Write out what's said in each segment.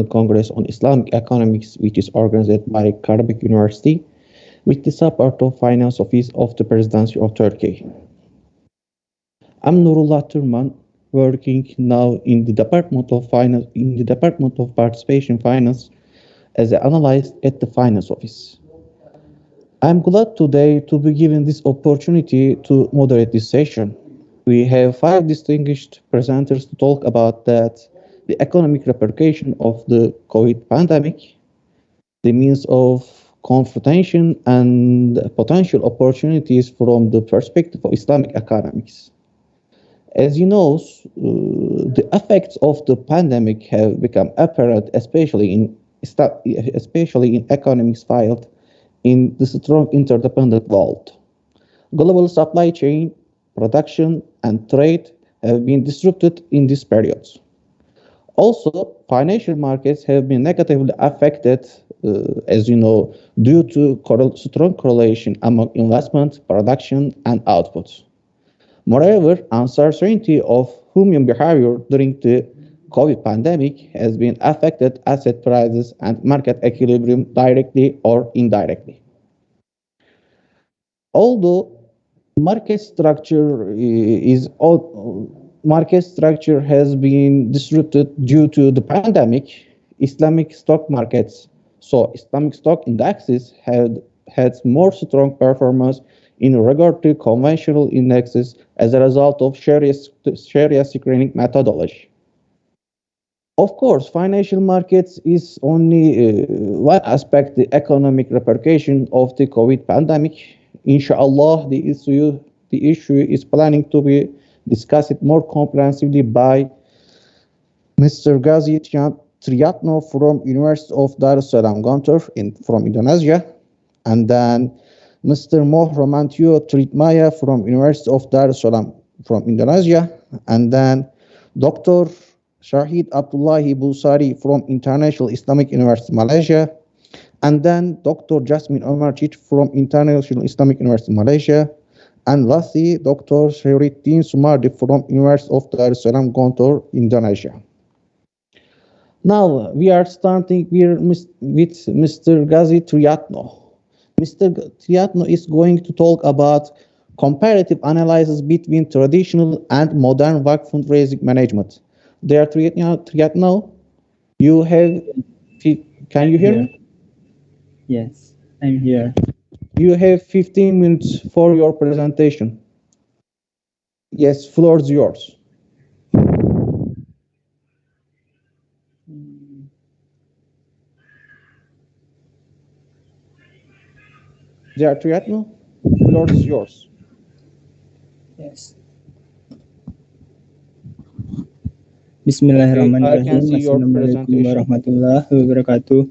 Congress on Islamic Economics, which is organized by Arabic University with the support of Finance Office of the Presidency of Turkey. I'm Nurullah TIRMAN, working now in the Department of Finance, in the Department of Participation Finance as an analyst at the Finance Office. I'm glad today to be given this opportunity to moderate this session. We have 5 distinguished presenters to talk about that, the economic repercussion of the COVID pandemic, the means of confrontation and potential opportunities from the perspective of Islamic economics. As you know, the effects of the pandemic have become apparent, especially in economics field in the strong interdependent world. Global supply chain, production, and trade have been disrupted in this period. Also, financial markets have been negatively affected, as you know, due to strong correlation among investment, production, and output. Moreover, uncertainty of human behavior during the COVID pandemic has been affected asset prices and market equilibrium directly or indirectly. Although market structure has been disrupted due to the pandemic, Islamic stock markets, so Islamic stock indexes had more strong performance in regard to conventional indexes as a result of Sharia screening methodology. Of course, financial markets is only one aspect, the economic repercussion of the COVID pandemic. Inshallah, the issue is planning to be discussed more comprehensively by Mr. Ghazy TRIYATNO from University of Dar es Salaam Guntur from Indonesia, and then Mr. Rahmantio TRIYATMAJA from University of Dar es Salaam from Indonesia, and then Dr. Shahid Abdullahi Busari from International Islamic University Malaysia, and then Dr. Jasmin OMERČİĆ from International Islamic University Malaysia, and lastly Dr. Khurun'in from University of Dar es Salaam Guntur, Indonesia. Now we are starting here with Mr. Ghazy TRIYATNO. Mr. TRIYATNO is going to talk about comparative analysis between traditional and modern Waqf fundraising management. Dear TRIYATNO, you have, can you hear me? Yes, I'm here. You have 15 minutes for your presentation. Yes, floor is yours. Dear TRIYATNO, floor is yours. Yes. Bismillahirrahmanirrahim. I can see your presentation. Warahmatullahi wabarakatuh.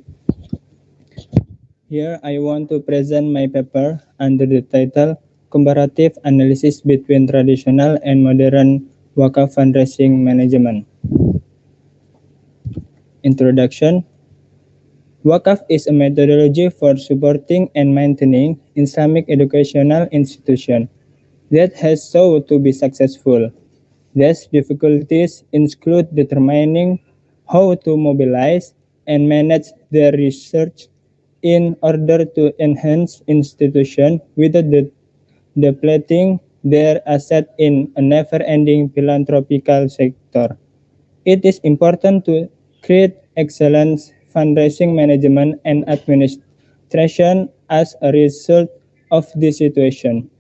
Here I want to present my paper under the title Comparative Analysis Between Traditional and Modern Waqf Fundraising Management. Introduction. Waqf is a methodology for supporting and maintaining Islamic educational institutions that has shown to be successful. These difficulties include determining how to mobilize and manage their research in order to enhance institutions without depleting their assets in a never-ending philanthropical sector. It is important to create excellent fundraising management and administration as a result of this situation.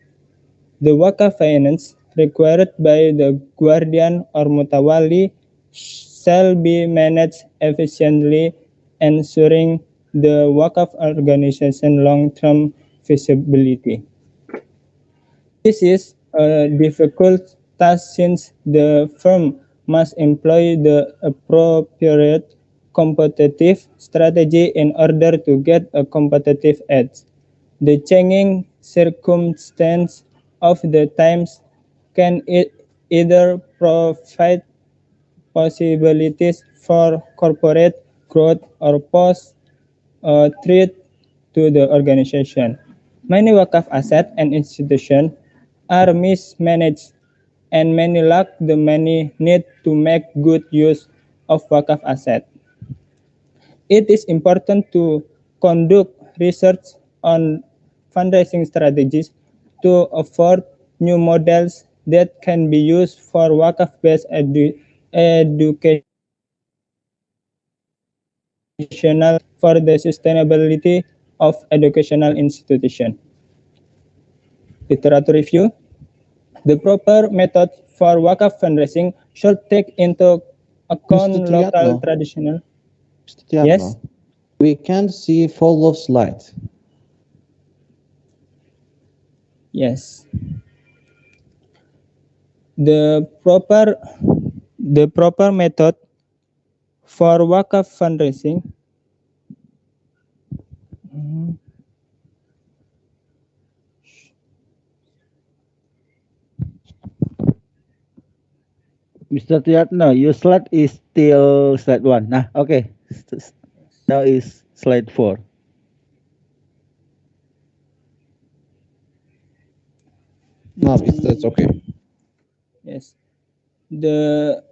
The Waqf finance required by the guardian or mutawali shall be managed efficiently, ensuring the Waqf organization long-term feasibility. This is a difficult task since the firm must employ the appropriate competitive strategy in order to get a competitive edge. The changing circumstance of the times can either provide possibilities for corporate growth or pose a threat to the organization. Many Waqf assets and institutions are mismanaged, and many lack the money needed to make good use of Waqf assets. It is important to conduct research on fundraising strategies to afford new models that can be used for Waqf-based educational for the sustainability of educational institution. Literature review. The proper method for Waqf fundraising should take into account Mr. local Triatno. traditional. Mr. Triatno, Yes. we can't see follow slide. Yes. The proper method for Waqf fundraising Mr. Triatno, your slide is still slide 1. Nah, okay. Now is slide 4. No, that's okay. Yes. The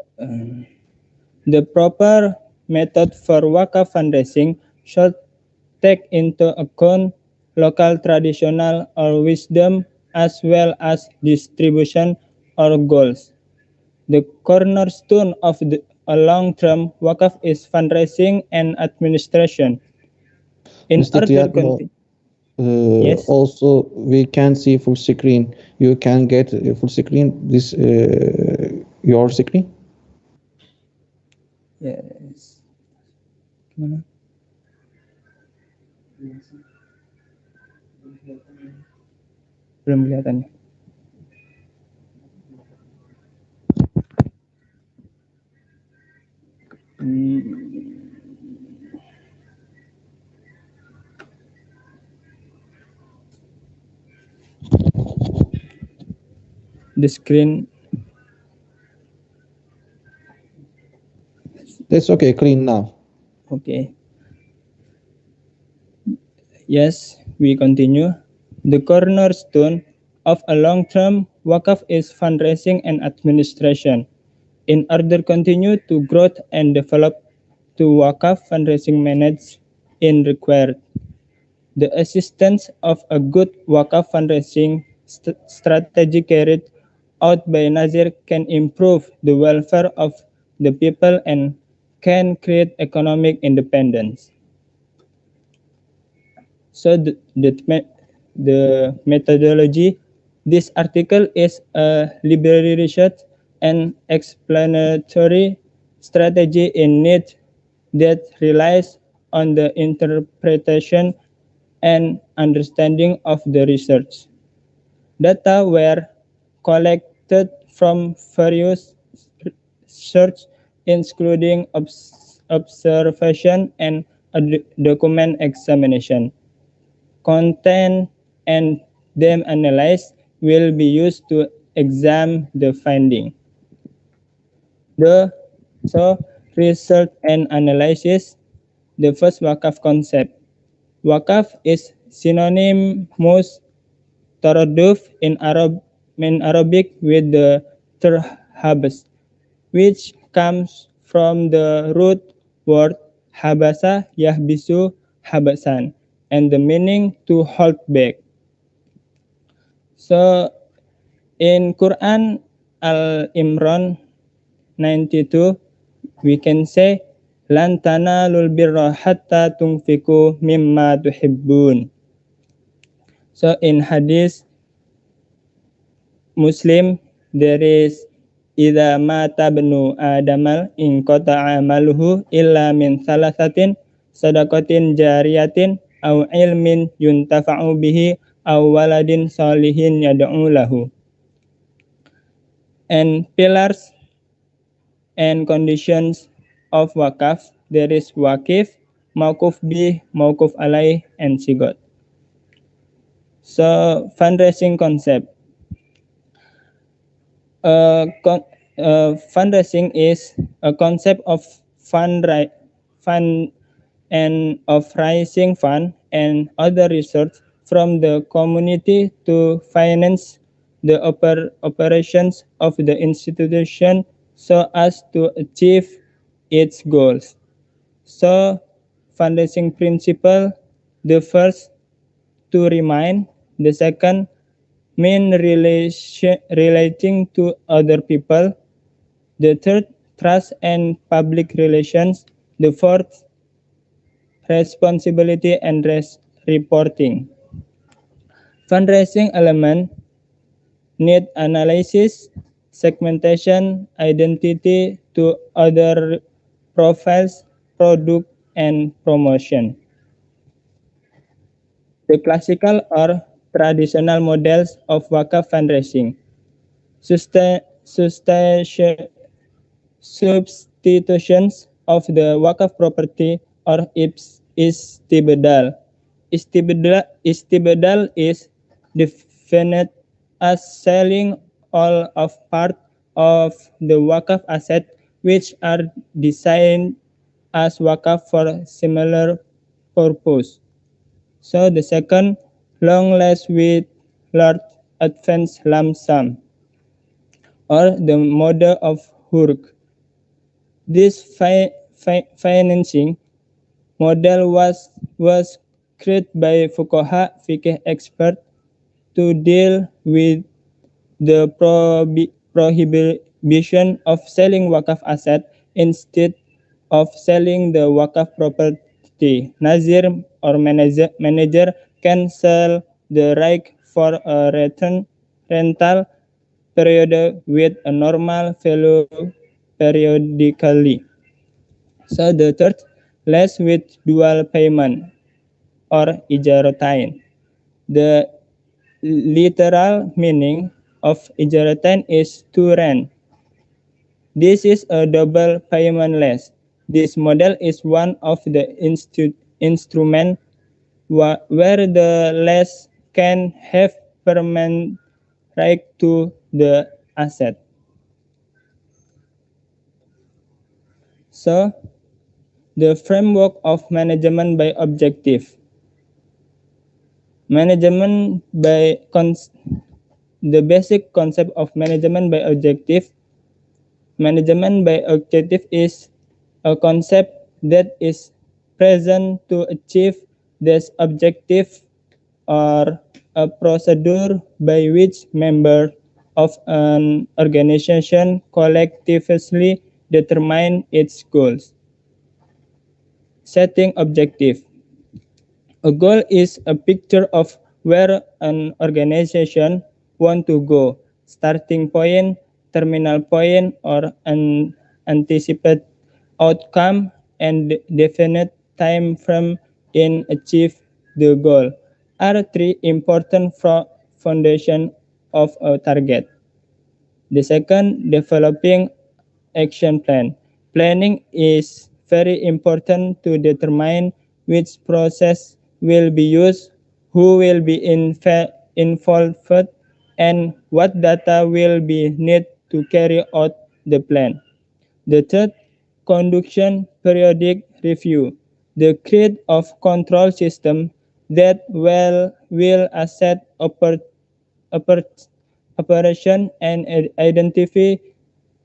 proper method for Waqf fundraising should take into account local traditional or wisdom as well as distribution or goals. The cornerstone of a long-term Waqf is fundraising and administration. In Mr. order Triatno, Yes. also we can see full screen. You can get full screen this your screen. Yes. Gimana? Belum kelihatan. The screen. That's okay, clean now. Okay. Yes, we continue. The cornerstone of a long-term Waqf is fundraising and administration. In order to continue to grow and develop to Waqf fundraising managed in required. The assistance of a good Waqf fundraising strategy carried out by Nazir can improve the welfare of the people and can create economic independence. So the methodology, this article is a library research and explanatory strategy in need that relies on the interpretation and understanding of the research. Data were collected from various research, including observation and document examination. Content and them analyzed will be used to examine the finding. Research and analysis. The first Waqf concept. Waqf is synonymous taraduf in Arabic with the term habas, which comes from the root word habasa yahbisu habasan, and the meaning to hold back. So in Quran Al-Imran 92, we can say lan tanalul birra hatta tunfiku mimma tuhibbun. So in hadith Muslim, there is idza mata bnu adamal in qata'a amaluhu illa min thalathatin sadaqatin jariyatin aw ilmin yuntafa'u bihi aw waladin salihin yad'u lahu. And pillars and conditions of Waqf, there is Waqif, Mauquf bih, Mauquf alaih, and Sigot. So fundraising concept. Fundraising is a concept of fund and of raising fund and other research from the community to finance the operations of the institution so as to achieve its goals. So fundraising principle. The first, to remind. The second, mean relating to other people. The third, trust and public relations. The fourth, responsibility and reporting. Fundraising element need analysis, segmentation, identity to other profiles, product, and promotion. The classical or traditional models of Waqf fundraising. Substitutions of the Waqf property or istibdal. Istibdal is defined as selling all of part of the Waqf asset which are designed as Waqf for similar purpose. So the second, long last with large advance lump sum, or the model of HURC. This financing model was created by fuqaha fiqh expert to deal with the prohibition of selling Waqf asset instead of selling the Waqf property. Nazir or manager can sell the right for a rental period with a normal value periodically. So the third, less with dual payment or ijaratain. The literal meaning of ijaratain is to rent. This is a double payment lease. This model is one of the instruments where the lease can have permanent right to the asset. So, the framework of management by objective. Management by the basic concept of management by objective. Management by objective is a concept that is present to achieve this objective or a procedure by which members of an organization collectively determine its goals. Setting objective. A goal is a picture of where an organization wants to go, starting point, terminal point, or an anticipated outcome, and definite time frame in achieve the goal are three important foundation of a target. The second, developing action plan. Planning is very important to determine which process will be used, who will be involved, and what data will be needed to carry out the plan. The third, conduction periodic review. The create of control system that will assess operation and identify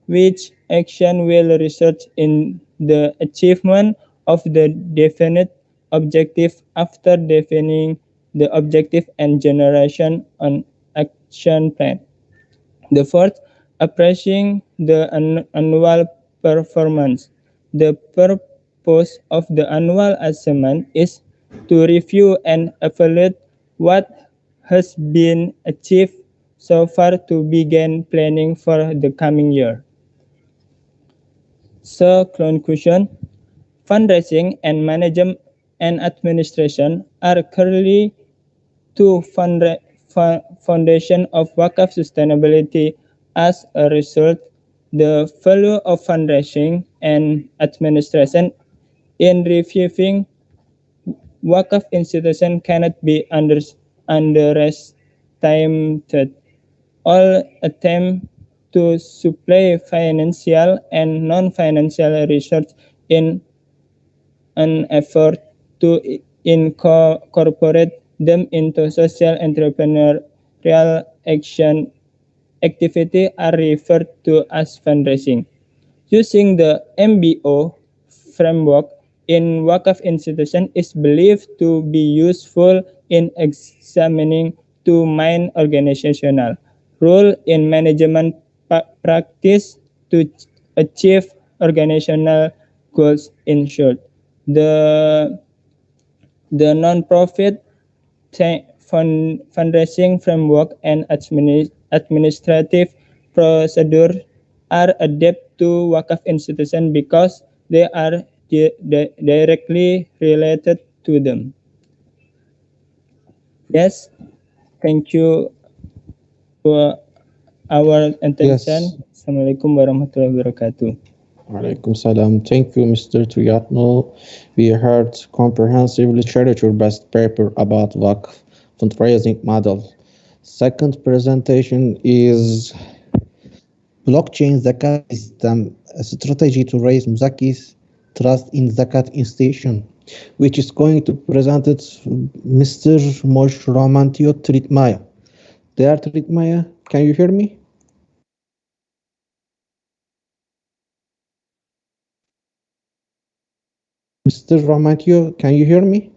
which action will result in the achievement of the definite objective after defining the objective and generation an action plan. The fourth, appraising the annual performance. The purpose of the annual assessment is to review and evaluate what has been achieved so far to begin planning for the coming year. So, conclusion, fundraising and management and administration are currently two foundation of Waqf sustainability. As a result, the value of fundraising and administration in reviewing Waqf institution cannot be underestimated. All attempt to supply financial and non-financial research in an effort to incorporate them into social entrepreneurial activity are referred to as fundraising. Using the MBO framework, in Waqf institution is believed to be useful in examining two main organizational role in management practice to achieve organizational goals. In short, the non-profit fundraising framework and administrative procedure are adapted to Waqf institution because they are directly related to them. Yes, thank you for our attention. Yes. Assalamualaikum warahmatullahi wabarakatuh. Alaikum salam. Thank you, Mr. TRIYATNO. We heard comprehensive literature-based paper about Waqf fundraising model. Second presentation is blockchain zakat system, a strategy to raise Muzakis trust in zakat institution, which is going to present it Mr. Rahmantio TRIYATMAJA. There, TRIYATMAJA, can you hear me? Mr. Rahmantio, can you hear me?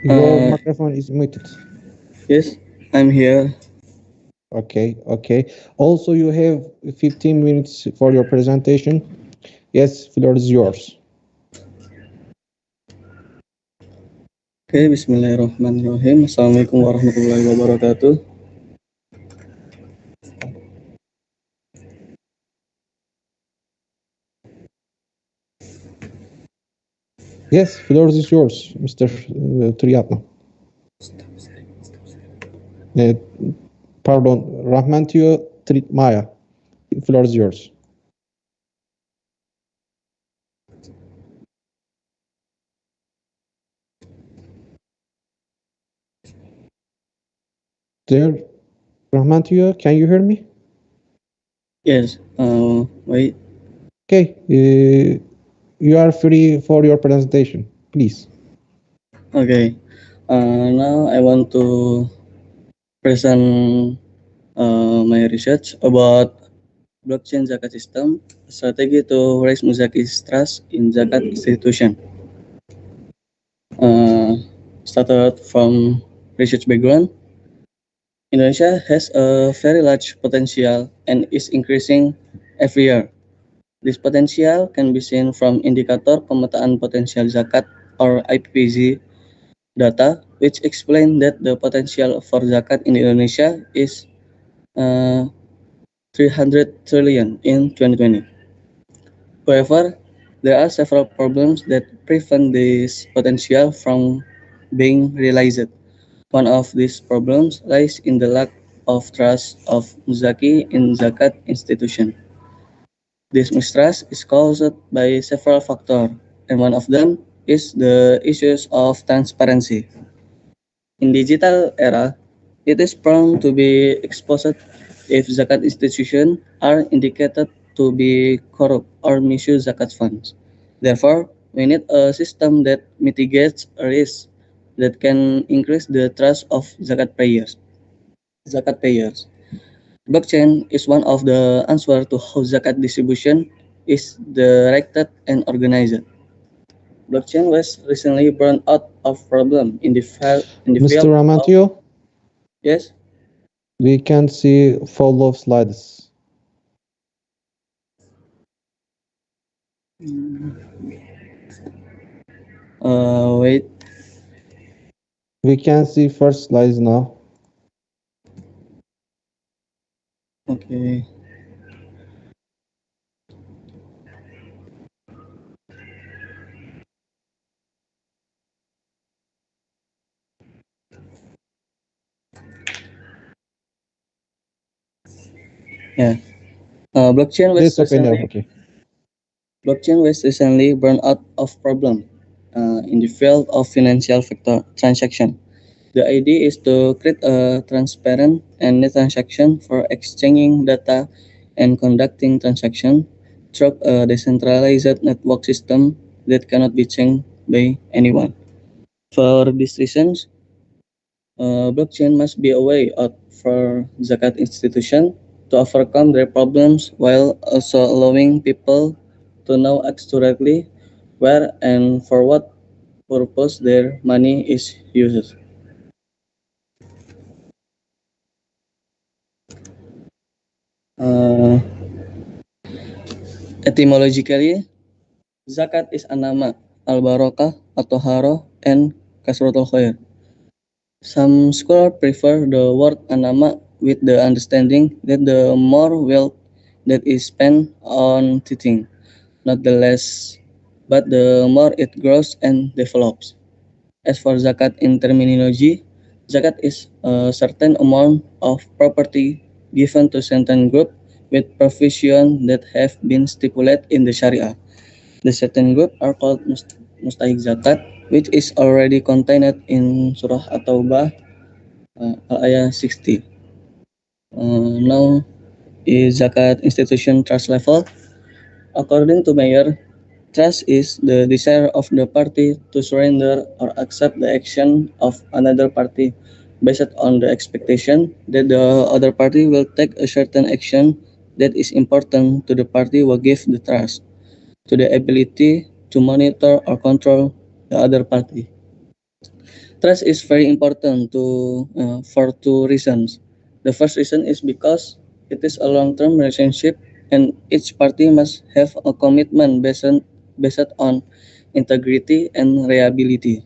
Your microphone is muted. Yes, I'm here. Okay. Also, you have 15 minutes for your presentation. Yes, floor is yours. Okay, bismillahirrahmanirrahim. Assalamualaikum warahmatullahi wabarakatuh. Yes, floor is yours, Mr. TRIYATNO. Pardon, Rahmantio TRIYATMAJA. Floor is yours. There, Rahmantio, can you hear me? Yes, wait. Okay, you are free for your presentation, please. Okay, now I want to present my research about blockchain zakat system, strategy to raise Muzaki's trust in zakat institution. Started from research background. Indonesia has a very large potential and is increasing every year. This potential can be seen from indicator pemetaan potensial zakat or IPPZ data, which explain that the potential for zakat in Indonesia is 300 trillion in 2020. However, there are several problems that prevent this potential from being realized. One of these problems lies in the lack of trust of Muzaki in zakat institution. This mistrust is caused by several factors, and one of them is the issues of transparency. In digital era, it is prone to be exposed if zakat institutions are indicated to be corrupt or misuse zakat funds. Therefore, we need a system that mitigates a risk that can increase the trust of zakat payers. Blockchain is one of the answers to how zakat distribution is directed and organized. Blockchain was recently brought out of problem in the field. Mr. Rahmantio? Yes. We can see follow slides. Wait. We can see first slides now. Okay. Yeah. Blockchain was recently burned out of problem in the field of financial transaction. The idea is to create a transparent and net transaction for exchanging data and conducting transaction through a decentralized network system that cannot be changed by anyone. For these reasons, blockchain must be a way out for zakat institution to overcome their problems while also allowing people to know accurately where and for what purpose their money is used. Uh, Etymologically, zakat is anama, al-barakah, at-taharah, and kasratul khair. Some scholars prefer the word anama with the understanding that the more wealth that is spent on teaching, not the less, but the more it grows and develops. As for zakat in terminology, zakat is a certain amount of property given to certain group with provision that have been stipulated in the Sharia. The certain group are called mustahik zakat, which is already contained in Surah At-Taubah, ayah 60. Now is zakat institution trust level. According to Mayer, trust is the desire of the party to surrender or accept the action of another party based on the expectation that the other party will take a certain action that is important to the party who give the trust, to the ability to monitor or control the other party. Trust is very important for two reasons. The first reason is because it is a long-term relationship and each party must have a commitment based on integrity and reliability.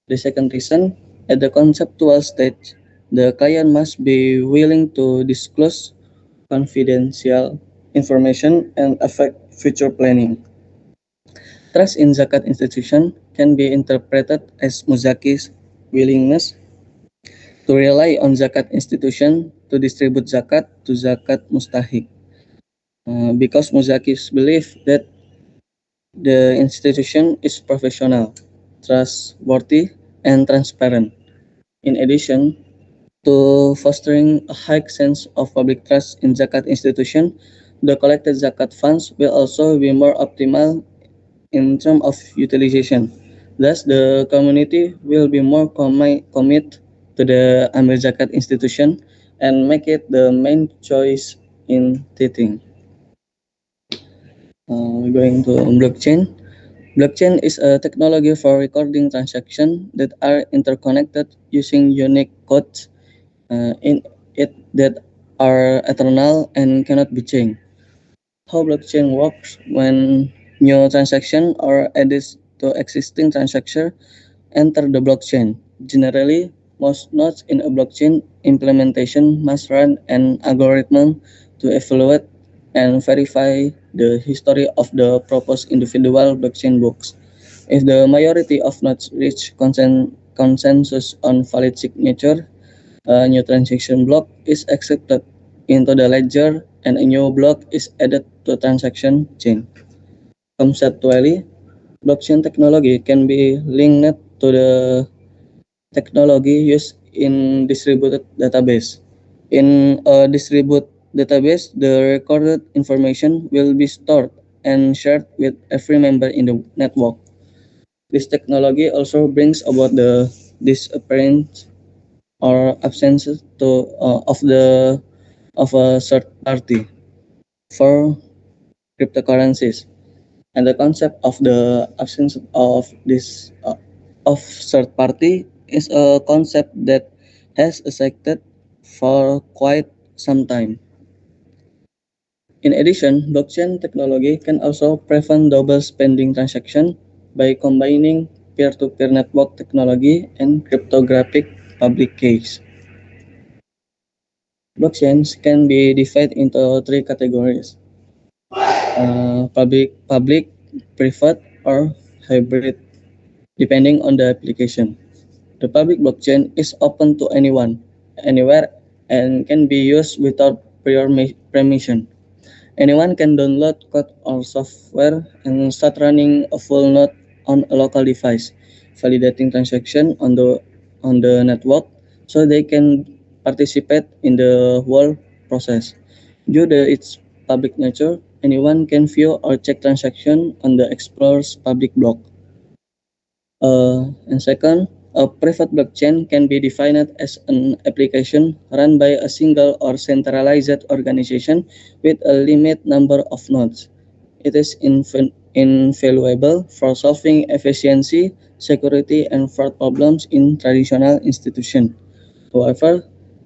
The second reason, at the conceptual stage, the client must be willing to disclose confidential information and affect future planning. Trust in zakat institution can be interpreted as muzaki's willingness to rely on zakat institution to distribute zakat to zakat mustahik. Because muzakis believe that the institution is professional, trustworthy, and transparent. In addition to fostering a high sense of public trust in zakat institution, the collected zakat funds will also be more optimal in terms of utilization. Thus, the community will be more commit to the Amir Zakat institution and make it the main choice in teaching. We're going to blockchain. Blockchain is a technology for recording transactions that are interconnected using unique codes in it that are eternal and cannot be changed. How blockchain works: when new transactions are added to existing transactions enter the blockchain. Generally, most nodes in a blockchain implementation must run an algorithm to evaluate and verify the history of the proposed individual blockchain blocks. If the majority of nodes reach consensus on valid signature, a new transaction block is accepted into the ledger and a new block is added to the transaction chain. Conceptually, blockchain technology can be linked to the technology used in distributed database. In a distributed database, the recorded information will be stored and shared with every member in the network. This technology also brings about the disappearance or absence of a third party for cryptocurrencies. And the concept of the absence of this of third party is a concept that has existed for quite some time. In addition, blockchain technology can also prevent double spending transaction by combining peer-to-peer network technology and cryptographic public keys. Blockchains can be divided into three categories: public, private, or hybrid, depending on the application. The public blockchain is open to anyone, anywhere, and can be used without prior permission. Anyone can download code or software and start running a full node on a local device, validating transaction on the network so they can participate in the whole process. Due to its public nature, anyone can view or check transaction on the Explorer's public block. And second, A private blockchain can be defined as an application run by a single or centralized organization with a limited number of nodes. It is invaluable for solving efficiency, security, and fraud problems in traditional institutions. However,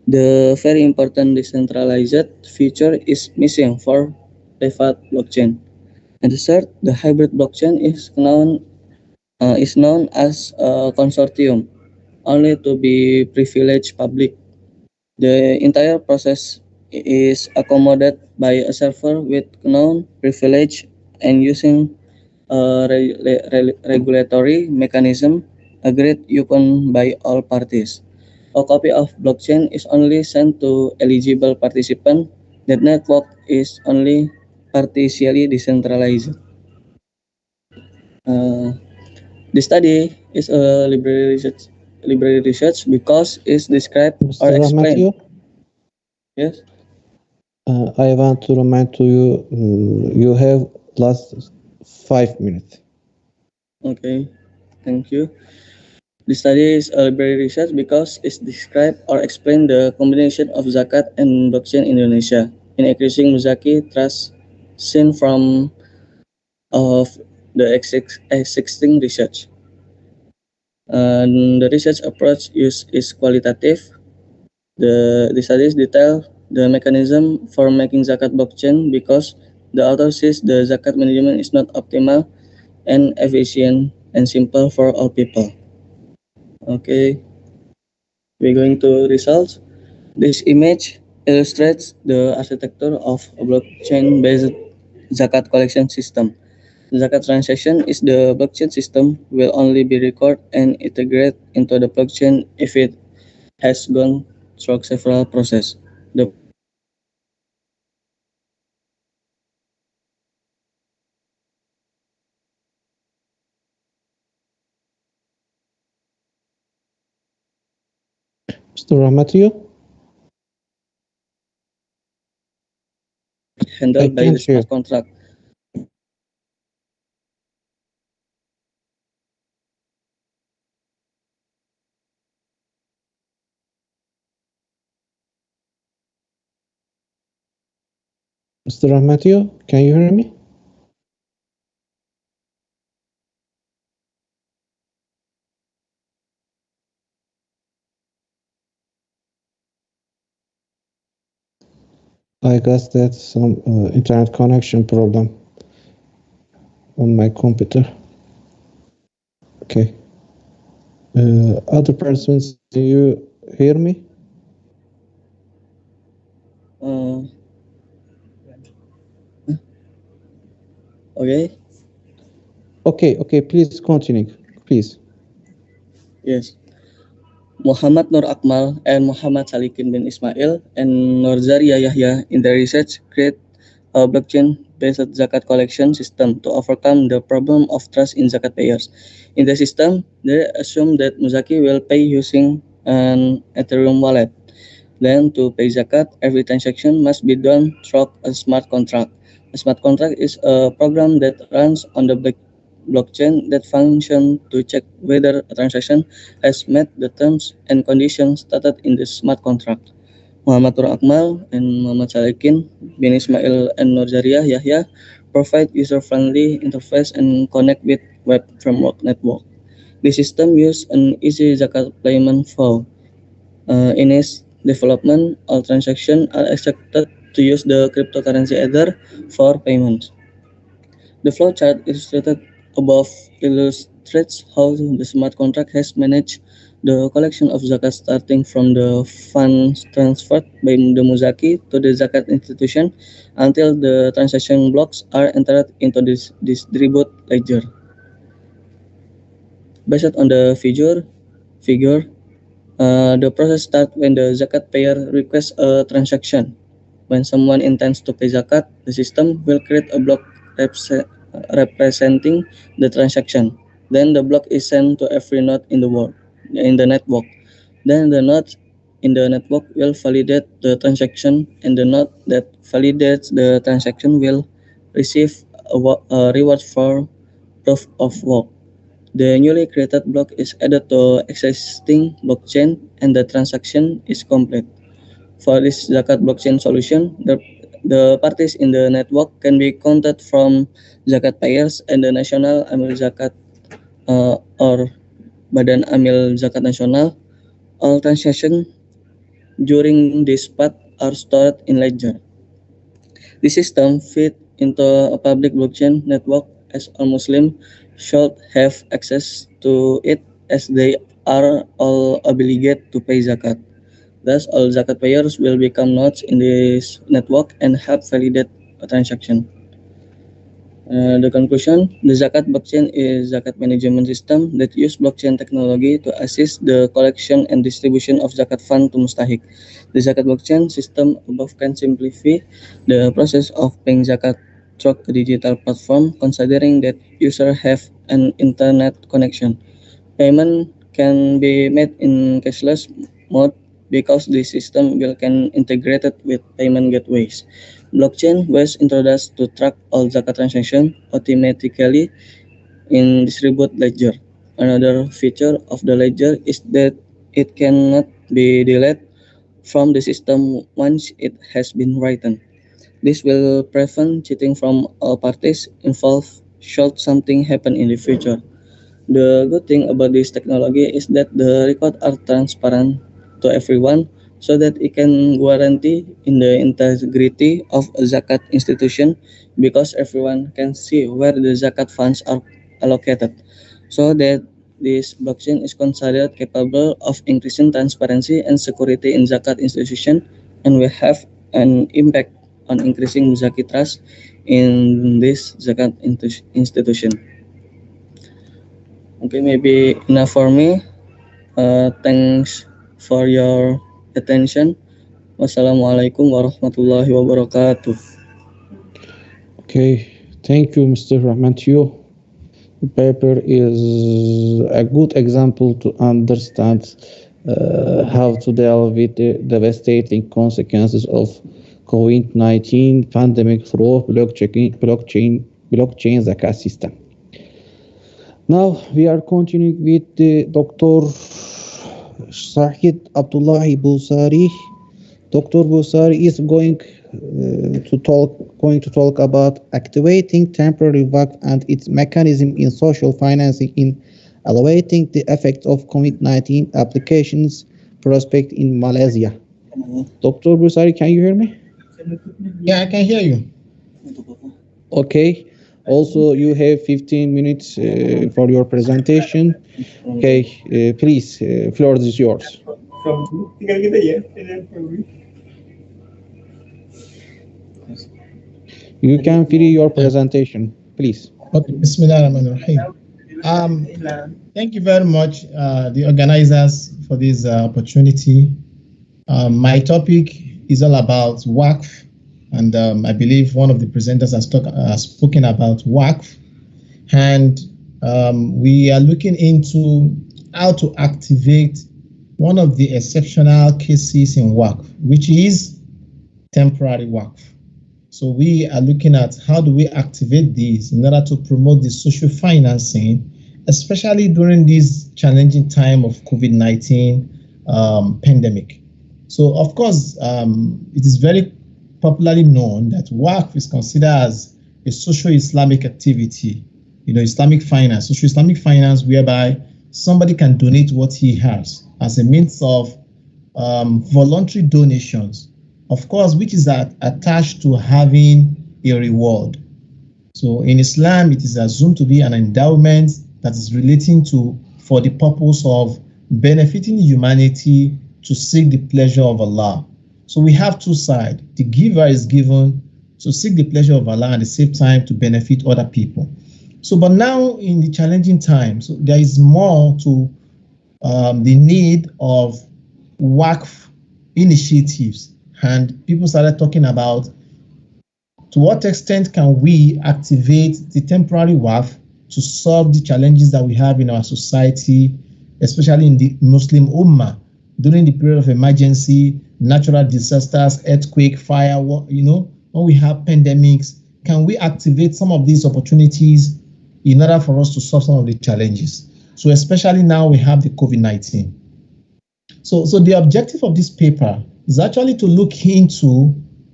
the very important decentralized feature is missing for private blockchain. And the third, the hybrid blockchain is known as a consortium, only to be privileged public. The entire process is accommodated by a server with known privilege and using a regulatory mechanism agreed upon by all parties. A copy of blockchain is only sent to eligible participants. The network is only partially decentralized. Uh, the study is a library research because it's described or Mr. explained. Rahmantio, Yes. I want to remind to you, you have last 5 minutes. Okay. Thank you. The study is a library research because it describes or explains the combination of zakat and blockchain in Indonesia in increasing Muzaki trust seen from of the existing research. The research approach is qualitative. The studies detail the mechanism for making zakat blockchain because the author says the zakat management is not optimal and efficient and simple for all people. Okay, we're going to results. This image illustrates the architecture of a blockchain-based zakat collection system. Zakat transaction is the blockchain system will only be recorded and integrated into the blockchain if it has gone through several processes. The Mr. Rahmantio, handled by can't the smart hear. contract. Mr. Rahmantio, can you hear me? I guess that's some internet connection problem on my computer. Okay. Other persons, do you hear me? Okay. Okay, please continue, please. Yes. Muhammad Nur Akmal and Muhammad Salikin bin Ismail and Nurzaria Yahya in their research create a blockchain-based zakat collection system to overcome the problem of trust in zakat payers. In the system, they assume that Muzaki will pay using an Ethereum wallet. Then, to pay zakat, every transaction must be done through a smart contract. A smart contract is a program that runs on the blockchain that functions to check whether a transaction has met the terms and conditions stated in the smart contract. Muhammad Nur Akmal and Muhammad Salikin bin Ismail and Nurzaria Yahya provide user-friendly interface and connect with web framework network. The system uses an easy zakat payment flow. In its development, all transactions are expected to use the cryptocurrency Ether for payments. The flowchart illustrated above illustrates how the smart contract has managed the collection of zakat starting from the funds transferred by the Muzaki to the zakat institution until the transaction blocks are entered into this distribute ledger. Based on the figure, the process starts when the zakat payer requests a transaction. When someone intends to pay zakat, the system will create a block representing the transaction. Then the block is sent to every node in the network. Then the node in the network will validate the transaction, and the node that validates the transaction will receive a reward for proof of work. The newly created block is added to existing blockchain and the transaction is complete. For this zakat blockchain solution, the parties in the network can be counted from zakat payers and the national amil zakat or Badan Amil Zakat Nasional. All transactions during this path are stored in ledger. The system fit into a public blockchain network as all Muslims should have access to it as they are all obligated to pay zakat. Thus, all zakat payers will become nodes in this network and help validate a transaction. The conclusion, the zakat blockchain is zakat management system that use blockchain technology to assist the collection and distribution of zakat fund to mustahik. The zakat blockchain system above can simplify the process of paying zakat through a digital platform, considering that users have an internet connection. Payment can be made in cashless mode because the system will can integrated with payment gateways. Blockchain was introduced to track all zakat transactions automatically in distributed ledger. Another feature of the ledger is that it cannot be deleted from the system once it has been written. This will prevent cheating from all parties involved should something happen in the future. The good thing about this technology is that the records are transparent to everyone so that it can guarantee in the integrity of a zakat institution because everyone can see where the zakat funds are allocated. So that this blockchain is considered capable of increasing transparency and security in zakat institution and will have an impact on increasing zakat trust in this zakat institution. Okay, maybe enough for me. Thanks for your attention. Wassalamualaikum warahmatullahi wabarakatuh. Okay, thank you, Mr. Rahmantio. The paper is a good example to understand how to deal with the devastating consequences of COVID-19 pandemic through blockchain zakat system. Now we are continuing with Dr. Shahid Abdullahi Busari. Dr. Busari is going to talk about activating temporary Waqf and its mechanism in social financing in evaluating the effect of COVID-19 applications prospect in Malaysia. Dr. Busari, can you hear me? Yeah, I can hear you. Okay. Also, you have 15 minutes for your presentation. Okay, please, floor is yours. You can free your presentation, please. Okay, Bismillahirrahmanirrahim. Thank you very much, the organizers, for this opportunity. My topic is all about Waqf. And I believe one of the presenters has spoken about Waqf. And we are looking into how to activate one of the exceptional cases in Waqf, which is temporary Waqf. So we are looking at how do we activate these in order to promote the social financing, especially during this challenging time of COVID-19 pandemic. So of course, it is very popularly known that Waqf is considered as a socio-Islamic activity, Islamic finance, socio-Islamic finance, whereby somebody can donate what he has as a means of voluntary donations, of course, which is attached to having a reward. So in Islam, it is assumed to be an endowment that is relating to for the purpose of benefiting humanity to seek the pleasure of Allah. So we have two sides. The giver is given to seek the pleasure of Allah and at the same time to benefit other people. So, but now in the challenging times, so there is more to the need of Waqf initiatives, and people started talking about to what extent can we activate the temporary Waqf to solve the challenges that we have in our society, especially in the Muslim Ummah during the period of emergency, natural disasters, earthquake, fire, when we have pandemics. Can we activate some of these opportunities in order for us to solve some of the challenges. So especially now we have the COVID-19. So the objective of this paper is actually to look into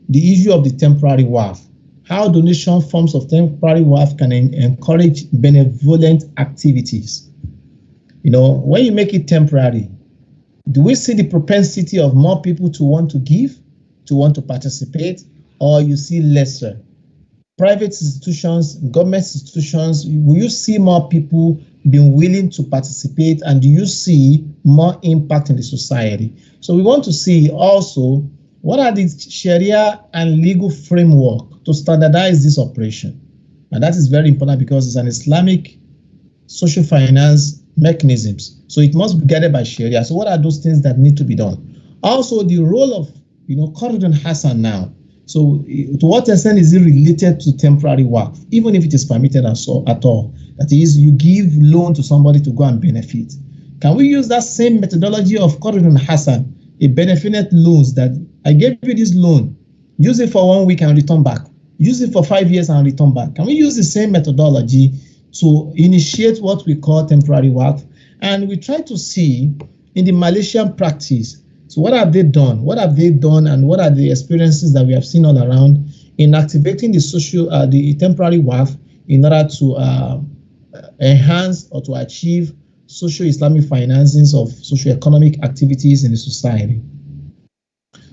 the issue of the temporary Waqf, how donation forms of temporary Waqf can encourage benevolent activities. You know, when you make it temporary, do we see the propensity of more people to want to give, to want to participate, or you see lesser? Private institutions, government institutions, will you see more people being willing to participate, and do you see more impact in the society? So we want to see also what are the Sharia and legal framework to standardize this operation. And that is very important because it's an Islamic social finance mechanisms. So it must be guided by Sharia. So what are those things that need to be done? Also the role of, Khurun'in Hassan now. So to what extent is it related to temporary Waqf, even if it is permitted at all? That is, you give loan to somebody to go and benefit. Can we use that same methodology of Khurun'in Hassan, a beneficent loans that I gave you this loan, use it for 1 week and return back. Use it for 5 years and return back. Can we use the same methodology to initiate what we call temporary Waqf? And we try to see in the Malaysian practice, so what have they done? What have they done, and what are the experiences that we have seen all around in activating the temporary Waqf in order to enhance or to achieve socio-Islamic financings of socio-economic activities in the society?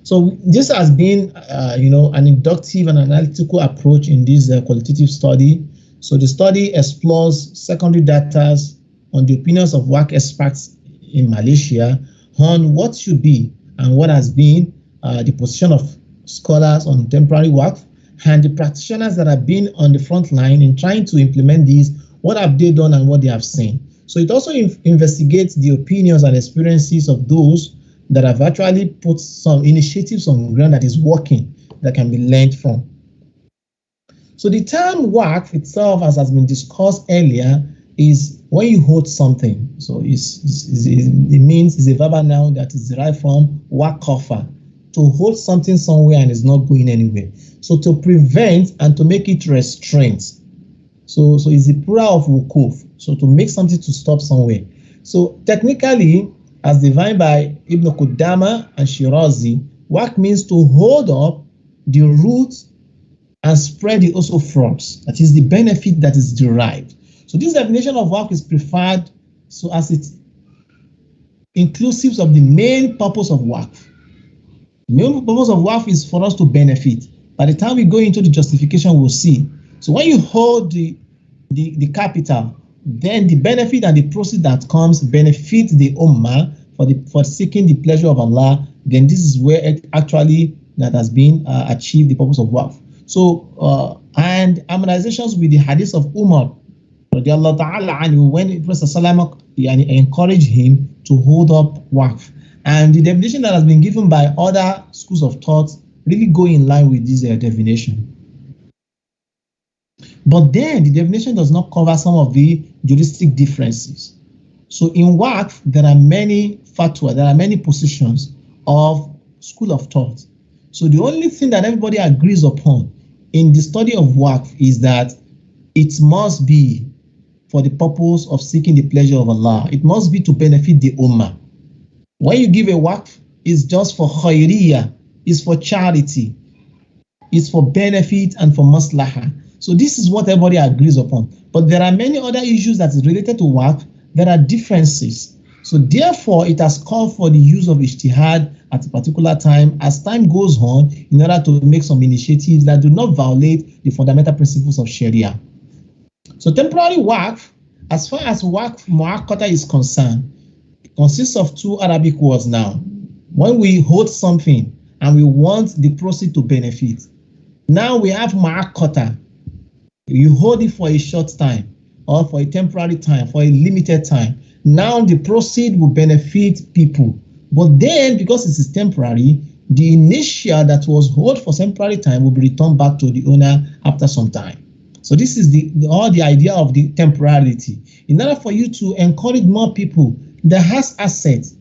So this has been, an inductive and analytical approach in this qualitative study. So the study explores secondary data on the opinions of Waqf experts in Malaysia on what should be and what has been the position of scholars on temporary Waqf, and the practitioners that have been on the front line in trying to implement these, what have they done and what they have seen. So it also investigates the opinions and experiences of those that have actually put some initiatives on ground that is working, that can be learned from. So the term Waqf itself, as has been discussed earlier, is when you hold something. So it means it's a verbal noun that is derived from waqafa, to hold something somewhere and is not going anywhere. So to prevent and to make it restraint. So it's the plural of wukuf. So to make something to stop somewhere. So technically, as defined by Ibn Qudama and Shirazi, Waqf means to hold up the roots and spread the also fruits. That is the benefit that is derived. So this definition of Waqf is preferred so as it's inclusive of the main purpose of Waqf. The main purpose of Waqf is for us to benefit. By the time we go into the justification, we'll see. So when you hold the capital, then the benefit and the proceed that comes benefits the Ummah for seeking the pleasure of Allah. Then this is where it actually that has been achieved, the purpose of Waqf. So and harmonizations with the hadith of Umar, when the Prophet ﷺ encouraged him to hold up Waqf, and the definition that has been given by other schools of thought really go in line with this definition. But then the definition does not cover some of the juristic differences. So in Waqf, there are many fatwa, there are many positions of school of thought. So the only thing that everybody agrees upon in the study of Waqf is that it must be for the purpose of seeking the pleasure of Allah. It must be to benefit the Ummah. When you give a Waqf, it's just for khairiyah, it's for charity, it's for benefit and for maslahah. So this is what everybody agrees upon. But there are many other issues that is related to Waqf. There are differences. So therefore, it has called for the use of ijtihad at a particular time as time goes on in order to make some initiatives that do not violate the fundamental principles of Sharia. So temporary Waqf, as far as Waqf Mu'akkata is concerned, consists of two Arabic words now. When we hold something and we want the proceed to benefit, now we have Mu'akkata. You hold it for a short time or for a temporary time, for a limited time. Now the proceed will benefit people. But then, because it is temporary, the initial that was held for temporary time will be returned back to the owner after some time. So this is the idea of the temporality. In order for you to encourage more people that has assets,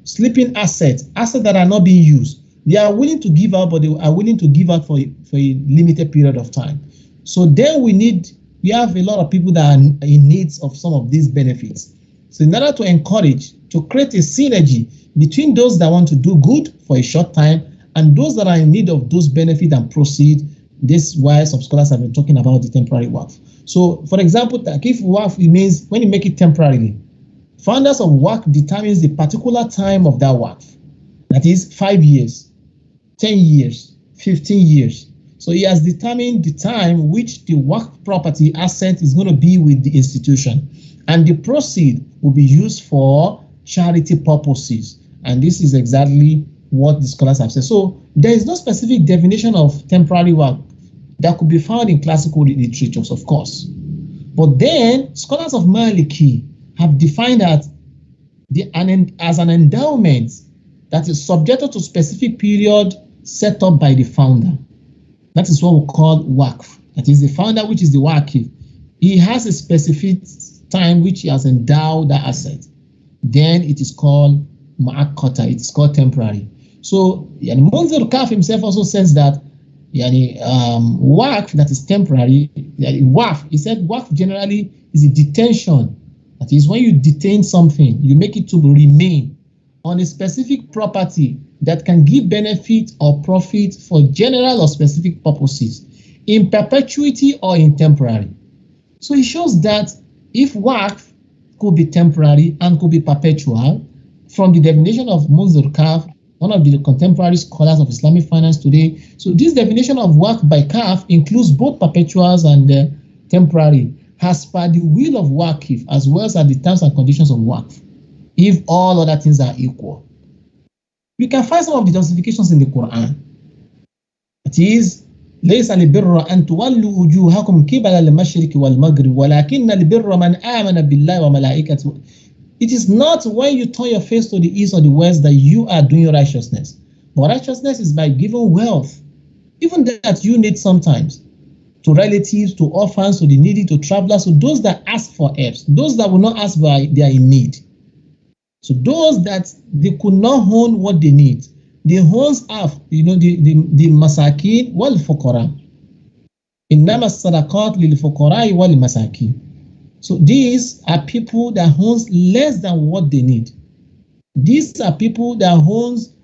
sleeping assets that are not being used, they are willing to give out, but they are willing to give out for a limited period of time. So then we need, we have a lot of people that are in need of some of these benefits. So in order to encourage, to create a synergy between those that want to do good for a short time and those that are in need of those benefits and proceed, this is why some scholars have been talking about the temporary Waqf. So for example, if Waqf means when you make it temporarily, founders of Waqf determines the particular time of that Waqf. That is 5 years, 10 years, 15 years. So he has determined the time which the Waqf property asset is going to be with the institution. And the proceed will be used for charity purposes. And this is exactly what the scholars have said. So there is no specific definition of temporary Waqf that could be found in classical literatures, of course. But then scholars of Maliki have defined that as an endowment that is subjected to specific period set up by the founder. That is what we call Waqf. That is the founder, which is the Waqif. He has a specific time which he has endowed that asset. Then it is called Ma'akota. It is called temporary. So Munzir Kaf himself also says that Waqf that is temporary, Waqf, he said Waqf generally is a detention. That is when you detain something, you make it to remain on a specific property that can give benefit or profit for general or specific purposes, in perpetuity or in temporary. So it shows that if Waqf could be temporary and could be perpetual, from the definition of Munzir Kaf, one of the contemporary scholars of Islamic finance today, so this definition of Waqf by Kaf includes both perpetuals and temporary, as per the will of Waqif, as well as the terms and conditions of Waqf, if all other things are equal. We can find some of the justifications in the Quran. It is ليس البر أن تولوا وجوهكم قبل المشرق والمغرب ولكن البر من آمن بالله وملائكته. It is not when you turn your face to the east or the west that you are doing righteousness. But righteousness is by giving wealth, even that you need sometimes, to relatives, to orphans, to the needy, to travelers, to those that ask for help, those that will not ask but they are in need. So those that they could not own what they need, the homes have, the masakin wal fuqara. Innama sadaqat lil fuqara wal masakin. So these are people that owns less than what they need. These are people that owns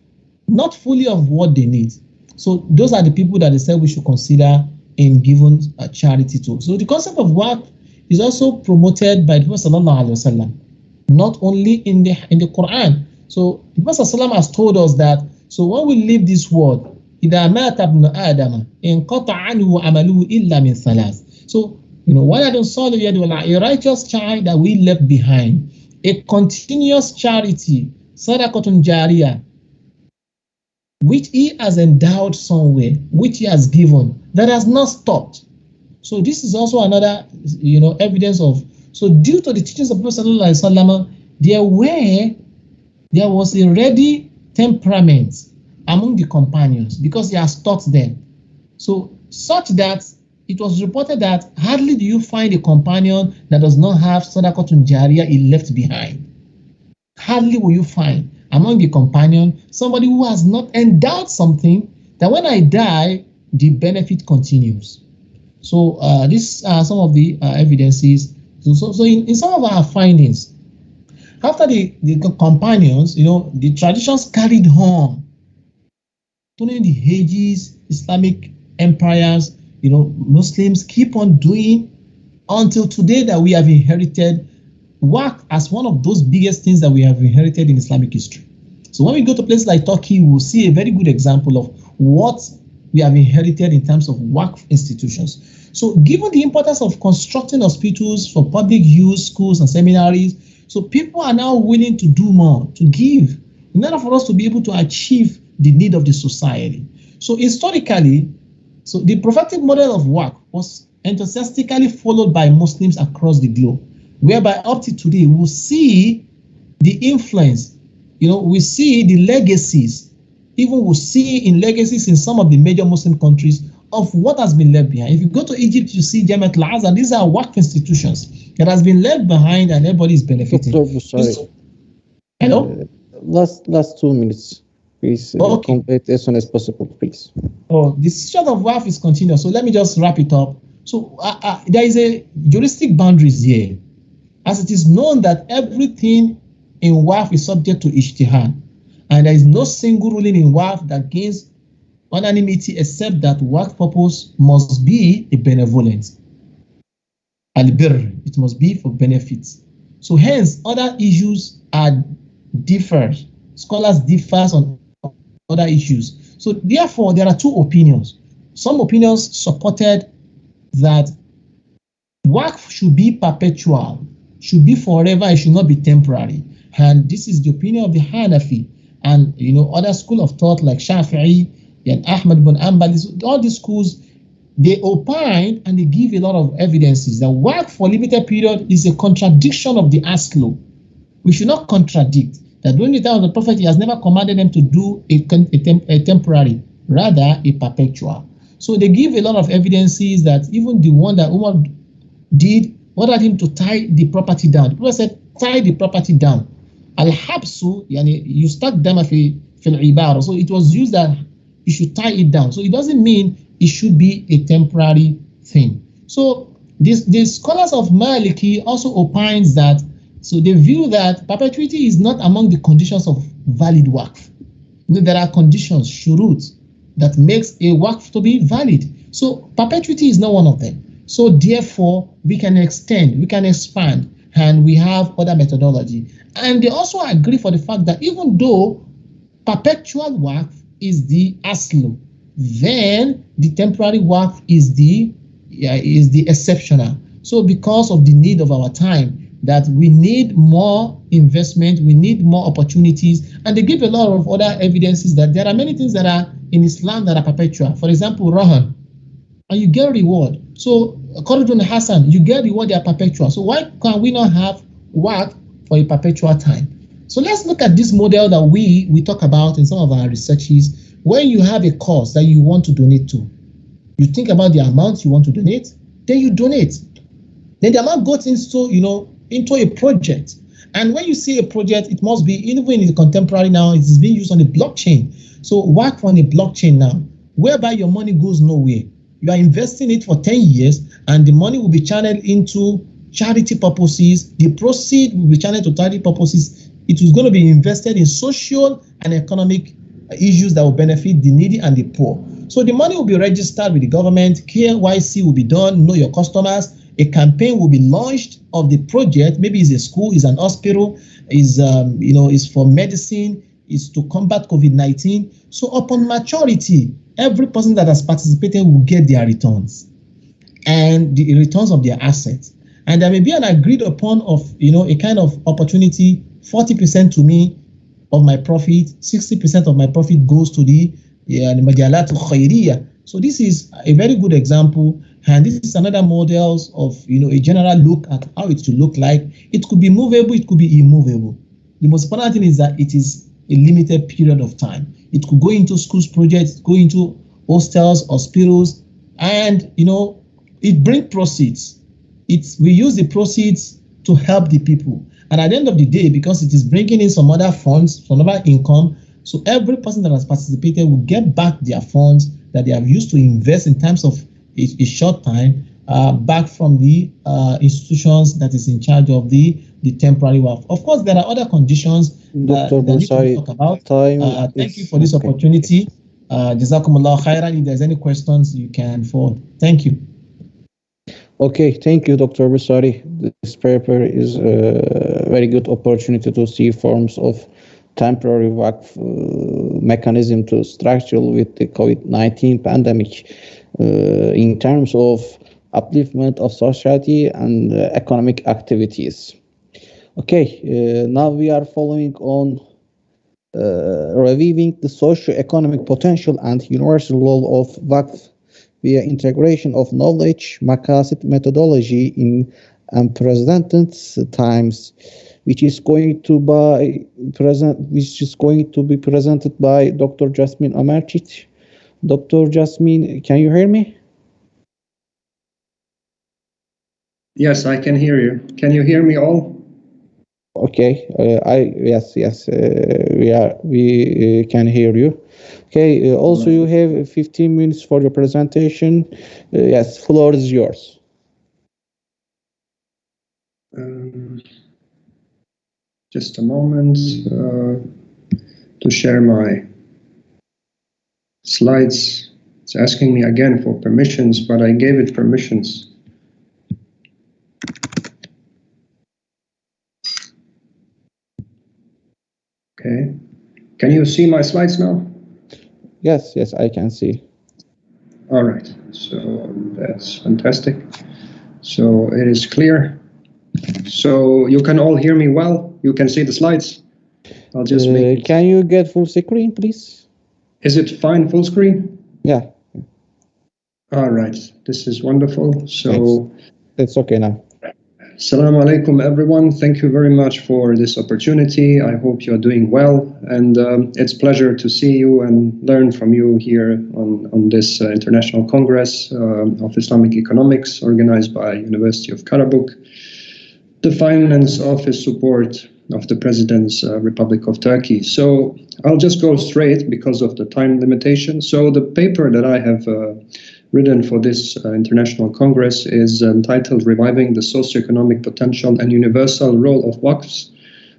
not fully of what they need. So those are the people that they said we should consider in giving a charity to. So the concept of Waqf is also promoted by the Prophet sallallahu alaihi wasallam, not only in the Quran. So the Prophet sallallahu alaihi wasallam has told us that, so when we leave this world, إذا مات ابن آدم انقطع عنه عمله إلا من ثلاث. So a righteous child that we left behind, a continuous charity, sadaqatun jariyah, which he has endowed somewhere, which he has given, that has not stopped. So this is also another, evidence of. So due to the teachings of Prophet sallallahu alaihi wasallam, there was a ready temperament among the companions because he has taught them. So such that it was reported that hardly do you find a companion that does not have sadaqatun jariyah he left behind. Hardly will you find among the companion somebody who has not endowed something that when I die, the benefit continues. So these are some of the evidences. So in some of our findings, after the companions, the traditions carried on during the ages, Islamic empires, Muslims keep on doing until today that we have inherited Waqf as one of those biggest things that we have inherited in Islamic history. So when we go to places like Turkey, we'll see a very good example of what we have inherited in terms of Waqf institutions. So given the importance of constructing hospitals for public use, schools and seminaries, so people are now willing to do more, to give, in order for us to be able to achieve the need of the society. So historically, so the prophetic model of Waqf was enthusiastically followed by Muslims across the globe, whereby up to today we'll see the influence, we see the legacies, even we'll see in legacies in some of the major Muslim countries of what has been left behind. If you go to Egypt, you see Jamiat al-Azhar, these are Waqf institutions that has been left behind and everybody is benefiting. Dr. Sorry. Hello? Last 2 minutes. Please complete as soon as possible, please. Oh, the situation of Waqf is continuous. So let me just wrap it up. So there is a juristic boundaries here, as it is known that everything in Waqf is subject to ijtihad, and there is no single ruling in Waqf that gains unanimity except that Waqf purpose must be a benevolence. Al-birr, it must be for benefits. So hence, other issues are different. Scholars differ on other issues. So therefore, there are two opinions. Some opinions supported that Waqf should be perpetual, should be forever, it should not be temporary. And this is the opinion of the Hanafi. And other school of thought like Shafi'i and Ahmad bin Hanbal, all these schools, they opine and they give a lot of evidences that Waqf for limited period is a contradiction of the Aslu. We should not contradict that during the time of the Prophet, he has never commanded them to do a temporary, rather a perpetual. So they give a lot of evidences that even the one that Umar did, ordered him to tie the property down. The Prophet said, tie the property down. Al-habsu, you start them fil ibar. So it was used that you should tie it down. So it doesn't mean it should be a temporary thing. So the scholars of Maliki also opines that, so they view that perpetuity is not among the conditions of valid Waqf. There are conditions, shurut, that makes a Waqf to be valid. So perpetuity is not one of them. So therefore, we can extend, we can expand, and we have other methodology. And they also agree for the fact that even though perpetual Waqf is the aslu, then the temporary Waqf is the exceptional. So because of the need of our time, that we need more investment, we need more opportunities, and they give a lot of other evidences that there are many things that are in Islam that are perpetual. For example, Rahan, and you get reward. So according to Hassan, you get reward, they are perpetual. So why can we not have Waqf for a perpetual time? So let's look at this model that we talk about in some of our researches. When you have a cause that you want to donate to, you think about the amount you want to donate, then you donate. Then the amount goes into a project. And when you see a project, it must be, even in the contemporary now, it is being used on a blockchain. So work on a blockchain now, whereby your money goes nowhere. You are investing it for 10 years, and the money will be channeled into charity purposes. The proceeds will be channeled to charity purposes. It is going to be invested in social and economic issues that will benefit the needy and the poor. So the money will be registered with the government. KYC will be done. Know your customers. A campaign will be launched of the project. Maybe it's a school, it's an hospital, is for medicine, is to combat COVID-19. So upon maturity, every person that has participated will get their returns and the returns of their assets. And there may be an agreed upon of, a kind of opportunity, 40% to me of my profit, 60% of my profit goes to the Majalat Khairiyah. So this is a very good example. And this is another model of, a general look at how it should look like. It could be movable, it could be immovable. The most important thing is that it is a limited period of time. It could go into schools projects, go into hostels, hospitals, and, it brings proceeds. We use the proceeds to help the people. And at the end of the day, because it is bringing in some other funds, some other income, so every person that has participated will get back their funds that they have used to invest in terms of a short time back from the institutions that is in charge of the temporary Waqf. Of course, there are other conditions that we need to talk about. Thank you for this opportunity. Jazakumullah khairan. If there's any questions, you can forward. Thank you. Okay, thank you, Dr. Busari. This paper is a very good opportunity to see forms of temporary Waqf mechanism to struggle with the COVID-19 pandemic in terms of upliftment of society and economic activities. Okay, now we are following on reviewing the socio-economic potential and universal role of Waqf via integration of knowledge, maqasid methodology in unprecedented times, which is going to be presented by Dr. Jasmin OMERČİĆ. Dr. Jasmin, can you hear me? Yes, I can hear you. Can you hear me all? Okay, yes, we can hear you. Okay, also you have 15 minutes for your presentation. Yes, floor is yours. Just a moment to share my slides. It's asking me again for permissions, but I gave it permissions. Okay. Can you see my slides now? Yes, I can see. All right. So that's fantastic. So it is clear. So you can all hear me well? You can see the slides? I'll just make... Can you get full screen, please? Is it fine, full screen? Yeah. All right. This is wonderful. So it's okay now. Assalamu alaikum, everyone. Thank you very much for this opportunity. I hope you're doing well. And it's a pleasure to see you and learn from you here on this International Congress of Islamic Economics organized by University of Karabuk. The Finance Office support of the President's Republic of Turkey. So I'll just go straight because of the time limitation. So the paper that I have written for this International Congress is entitled Reviving the Socio-Economic Potential and Universal Role of Waqfs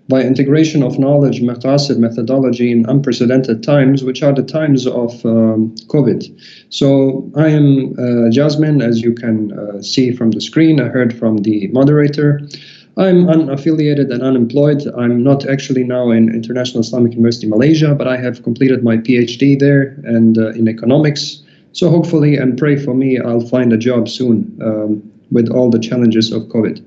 by Integration of Knowledge, Maqasid, Methodology in Unprecedented Times, which are the times of COVID. So I am Jasmin, as you can see from the screen. I heard from the moderator. I'm unaffiliated and unemployed. I'm not actually now in International Islamic University Malaysia, but I have completed my PhD there and in economics. So hopefully, and pray for me, I'll find a job soon with all the challenges of COVID.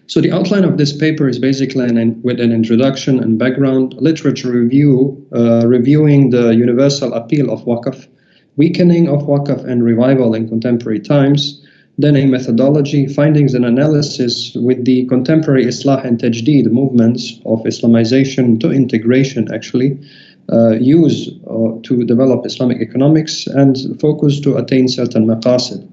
So the outline of this paper is basically with an introduction and background, literature review, reviewing the universal appeal of Waqf, weakening of Waqf and revival in contemporary times, then a methodology, findings and analysis with the contemporary Islah and Tajdeed movements of Islamization to integration actually, use to develop Islamic economics and focus to attain certain maqasid,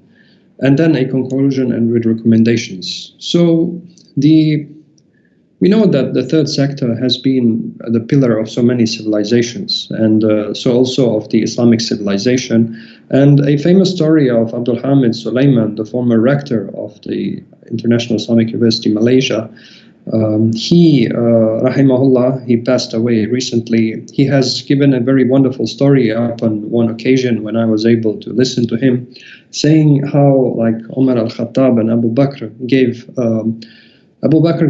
and then a conclusion and with recommendations. So we know that the third sector has been the pillar of so many civilizations, and so also of the Islamic civilization. And a famous story of Abdul Hamid Sulaiman, the former rector of the International Islamic University Malaysia, he, rahimahullah, he passed away recently. He has given a very wonderful story upon one occasion when I was able to listen to him, saying how like Umar al-Khattab and Abu Bakr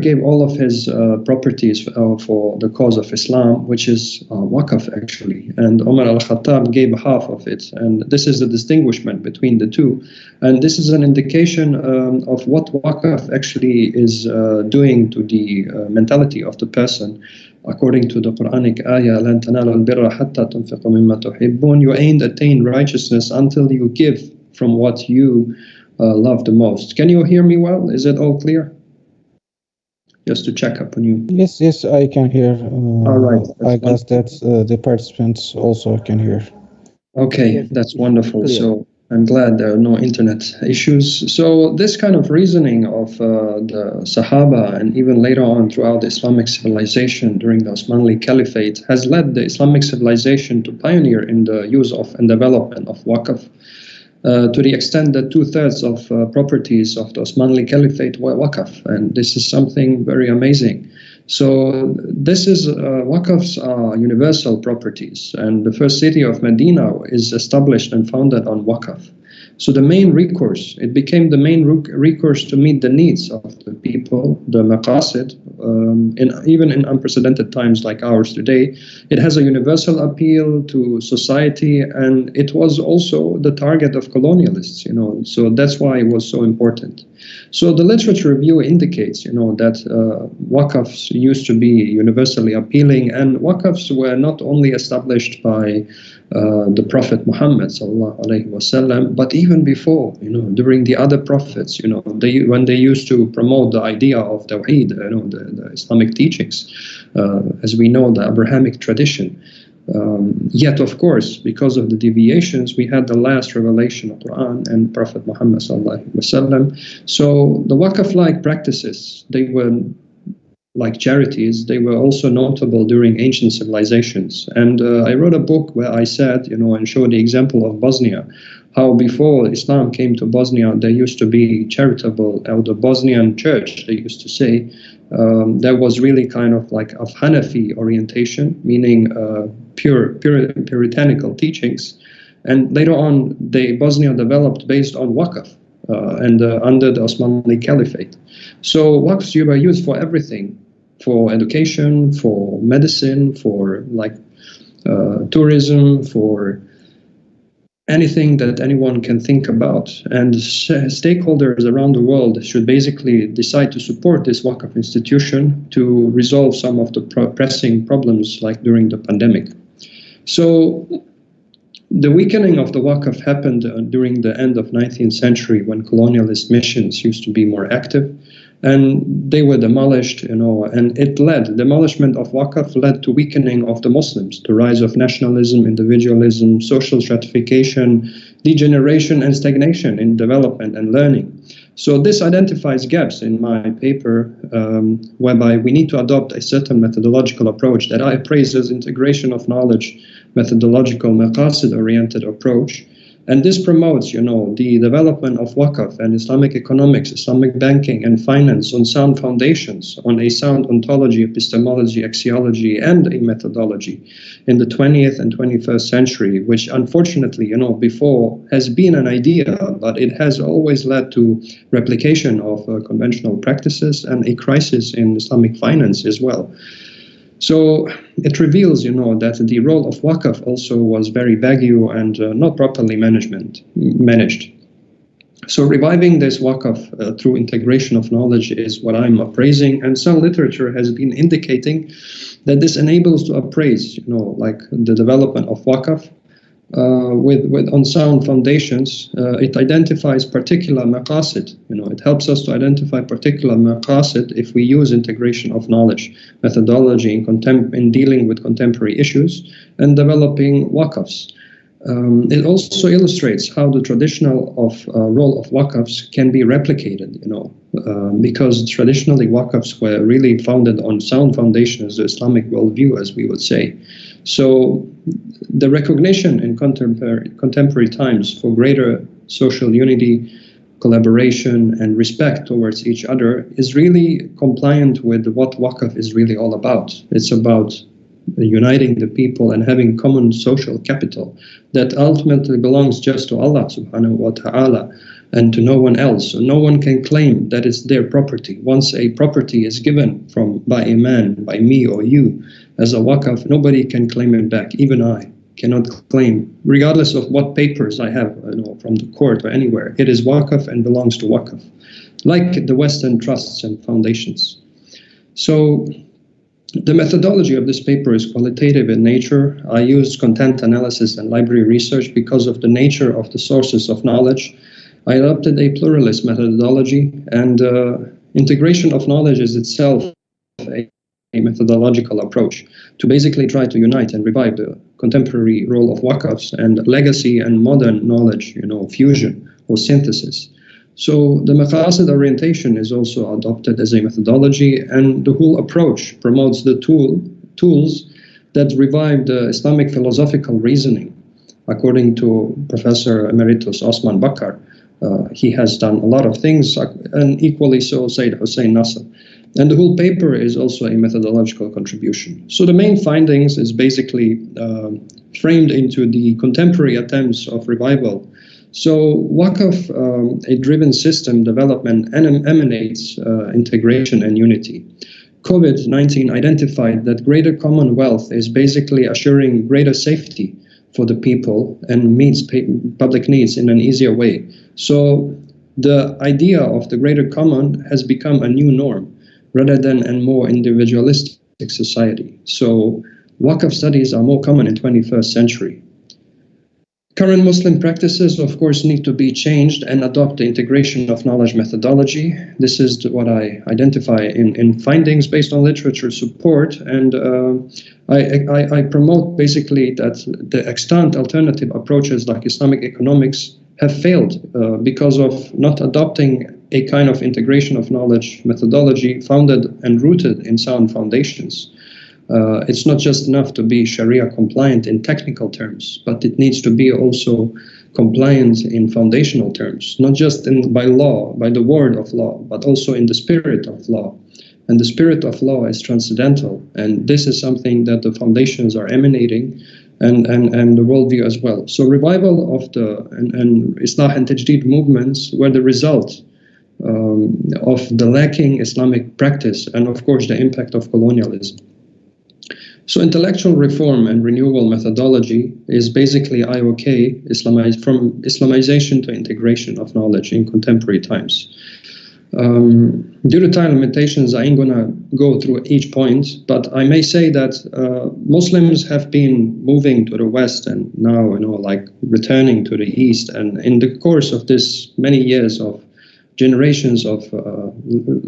gave all of his properties for the cause of Islam, which is Waqf actually, and Umar al-Khattab gave half of it, and this is the distinguishment between the two, and this is an indication of what Waqf actually is doing to the mentality of the person. According to the Quranic ayah, لَن تَنَالُوا الْبِرَّ حَتَّى تُنْفِقُوا مِمَّا تُحِبُّونَ, you ain't attain righteousness until you give from what you love the most. Can you hear me well? Is it all clear? Just to check up on you. Yes, I can hear. All right. I guess that the participants also can hear. Okay, that's wonderful. So I'm glad there are no internet issues. So this kind of reasoning of the Sahaba and even later on throughout the Islamic civilization during the Osmanli Caliphate has led the Islamic civilization to pioneer in the use of and development of Waqf. To the extent that 2/3 of properties of the Osmanli Caliphate were Waqf, and this is something very amazing. So this is Waqfs are universal properties, and the first city of Medina is established and founded on Waqf. So the main recourse, it became the main recourse to meet the needs of the people, the maqasid, even in unprecedented times like ours today. It has a universal appeal to society, and it was also the target of colonialists, so that's why it was so important. So the literature review indicates, that Waqfs used to be universally appealing, and Waqfs were not only established by the Prophet Muhammad sallallahu alaihi wasallam, but even before, during the other prophets, when they used to promote the idea of Tawheed, the Islamic teachings, as we know, the Abrahamic tradition. Yet, of course, because of the deviations, we had the last revelation of Quran and Prophet Muhammad sallallahu alaihi wasallam. So the Waqf-like practices, they were like charities, they were also notable during ancient civilizations. And I wrote a book where I said, and showed the example of Bosnia, how before Islam came to Bosnia, there used to be charitable, or the Bosnian church, they used to say, there was really kind of like of Hanafi orientation, meaning puritanical teachings. And later on, Bosnia developed based on Waqf and under the Osmanli Caliphate. So Waqfs were used for everything, for education, for medicine, for like tourism, for anything that anyone can think about. And stakeholders around the world should basically decide to support this Waqf institution to resolve some of the pressing problems like during the pandemic. So the weakening of the Waqf happened during the end of 19th century when colonialist missions used to be more active. And they were demolished, and demolishment of Waqf led to weakening of the Muslims, the rise of nationalism, individualism, social stratification, degeneration, and stagnation in development and learning. So this identifies gaps in my paper, whereby we need to adopt a certain methodological approach that I praise as integration of knowledge, methodological, maqasid-oriented approach. And this promotes, the development of Waqf and Islamic economics, Islamic banking and finance on sound foundations, on a sound ontology, epistemology, axiology, and a methodology in the 20th and 21st century, which unfortunately, before has been an idea, but it has always led to replication of conventional practices and a crisis in Islamic finance as well. So it reveals, that the role of Waqf also was very vague and not properly managed. So reviving this Waqf through integration of knowledge is what I'm appraising, and some literature has been indicating that this enables to appraise, like the development of Waqf with on sound foundations. It identifies particular maqasid. It helps us to identify particular maqasid if we use integration of knowledge methodology in dealing with contemporary issues and developing Waqfs. It also illustrates how the traditional role of Waqfs can be replicated, because traditionally Waqfs were really founded on sound foundations, the Islamic worldview, as we would say. So the recognition in contemporary times for greater social unity, collaboration, and respect towards each other is really compliant with what Waqf is really all about. It's about uniting the people and having common social capital that ultimately belongs just to Allah subhanahu wa ta'ala and to no one else. So no one can claim that it's their property. Once a property is given by a man, by me or you, as a Waqf, nobody can claim it back. Even I cannot claim, regardless of what papers I have from the court or anywhere. It is Waqf and belongs to Waqf, like the Western trusts and foundations. So the methodology of this paper is qualitative in nature. I used content analysis and library research because of the nature of the sources of knowledge. I adopted a pluralist methodology, and integration of knowledge is itself a methodological approach to basically try to unite and revive the contemporary role of Waqfs and legacy and modern knowledge, fusion or synthesis. So the maqasid orientation is also adopted as a methodology, and the whole approach promotes the tools that revive the Islamic philosophical reasoning. According to Professor Emeritus Osman Bakar, he has done a lot of things, and equally so Sayyid Hussein Nasr. And the whole paper is also a methodological contribution. So the main findings is basically framed into the contemporary attempts of revival. So Waqf, a driven system development emanates integration and unity. COVID-19 identified that greater commonwealth is basically assuring greater safety for the people and meets public needs in an easier way. So the idea of the greater common has become a new norm rather than a more individualistic society. So Waqf studies are more common in 21st century. Current Muslim practices, of course, need to be changed and adopt the integration of knowledge methodology. This is what I identify in findings based on literature support, and I promote basically that the extant alternative approaches like Islamic economics have failed because of not adopting a kind of integration of knowledge methodology founded and rooted in sound foundations. It's not just enough to be Sharia compliant in technical terms, but it needs to be also compliant in foundational terms, not just by law, by the word of law, but also in the spirit of law. And the spirit of law is transcendental, and this is something that the foundations are emanating, and the worldview as well. So revival of the and Islah and Tajdeed movements were the result of the lacking Islamic practice and, of course, the impact of colonialism. So intellectual reform and renewal methodology is basically IOK, from Islamization to integration of knowledge in contemporary times. Due to time limitations, I ain't gonna go through each point, but I may say that Muslims have been moving to the West and now, like returning to the East. And in the course of this many years of generations of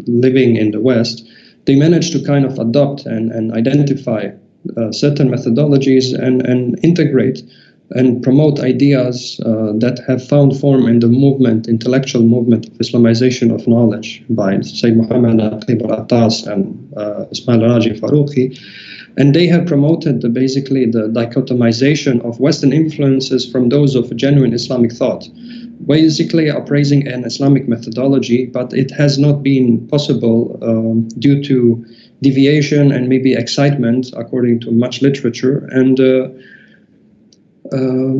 living in the West, they managed to kind of adopt and identify certain methodologies and integrate and promote ideas that have found form in the movement, intellectual movement of Islamization of knowledge by Sayyid Muhammad Aqib al-Attas and Ismail Raji Farouqi. And they have promoted basically the dichotomization of Western influences from those of genuine Islamic thought, basically appraising an Islamic methodology, but it has not been possible due to deviation and maybe excitement, according to much literature. And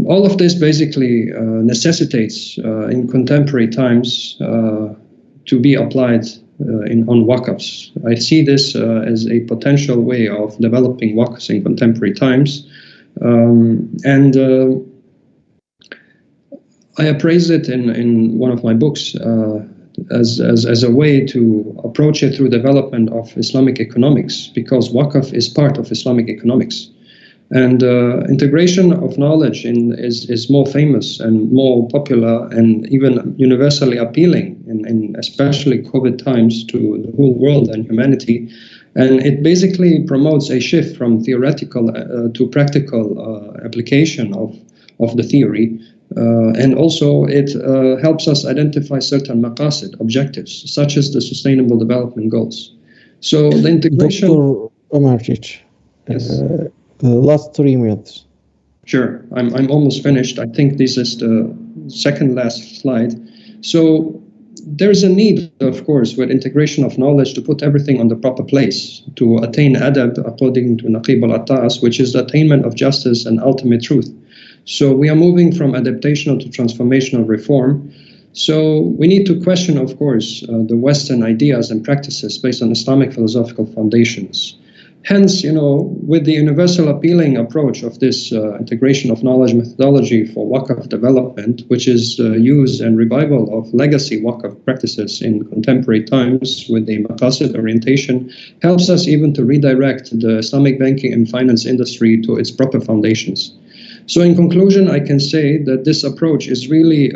all of this basically necessitates in contemporary times to be applied on Waqfs. I see this as a potential way of developing Waqfs in contemporary times. I appraise it in one of my books as a way to approach it through development of Islamic economics, because Waqf is part of Islamic economics. And integration of knowledge is more famous and more popular and even universally appealing in especially COVID times to the whole world and humanity. And it basically promotes a shift from theoretical to practical application of the theory. And also it helps us identify certain maqasid, objectives, such as the Sustainable Development Goals. So the integration... Dr. OMERČİĆ, yes. The last 3 minutes. Sure, I'm almost finished. I think this is the second last slide. So there's a need, of course, with integration of knowledge to put everything on the proper place, to attain adab, according to Naqib al-Attas, which is the attainment of justice and ultimate truth. So we are moving from adaptational to transformational reform. So we need to question, of course, the Western ideas and practices based on Islamic philosophical foundations. Hence, with the universal appealing approach of this integration of knowledge methodology for Waqf development, which is use and revival of legacy Waqf practices in contemporary times with the maqasid orientation, helps us even to redirect the Islamic banking and finance industry to its proper foundations. So in conclusion, I can say that this approach is really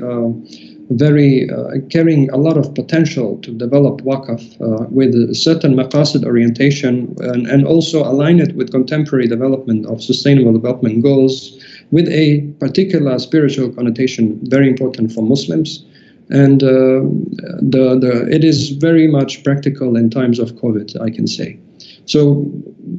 carrying a lot of potential to develop Waqf with a certain maqasid orientation and also align it with contemporary development of sustainable development goals with a particular spiritual connotation very important for Muslims. And it is very much practical in times of COVID, I can say. So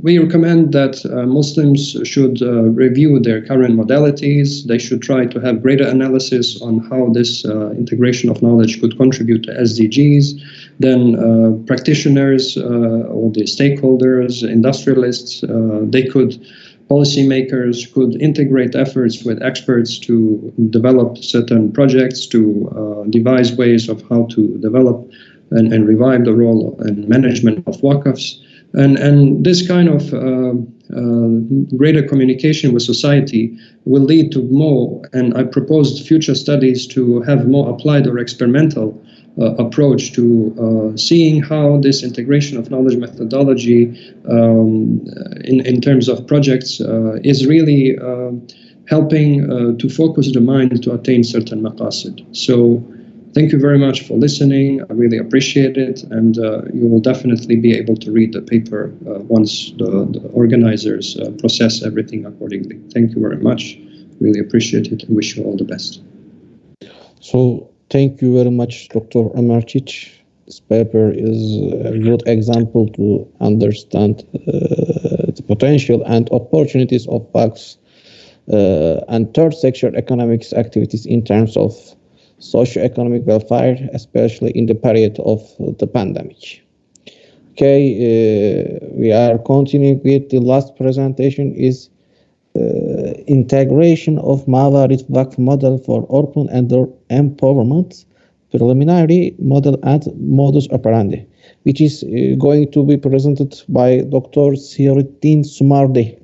we recommend that Muslims should review their current modalities. They should try to have greater analysis on how this integration of knowledge could contribute to SDGs. Then practitioners or the stakeholders, industrialists, policymakers could integrate efforts with experts to develop certain projects, to devise ways of how to develop and revive the role and management of Waqfs. And this kind of greater communication with society will lead to more, and I proposed future studies to have more applied or experimental approach to seeing how this integration of knowledge methodology in terms of projects is really helping to focus the mind to attain certain maqasid. So thank you very much for listening. I really appreciate it, and you will definitely be able to read the paper once the organizers process everything accordingly. Thank you very much. Really appreciate it and wish you all the best. So thank you very much, Dr. OMERČİĆ. This paper is a good example to understand the potential and opportunities of Waqf's and third sector economics activities in terms of socio-economic welfare, especially in the period of the pandemic. Okay, we are continuing with the last presentation is integration of Mawarid Waqf model for open and empowerment, preliminary model and modus operandi, which is going to be presented by Dr. Siyarudin Sumardi.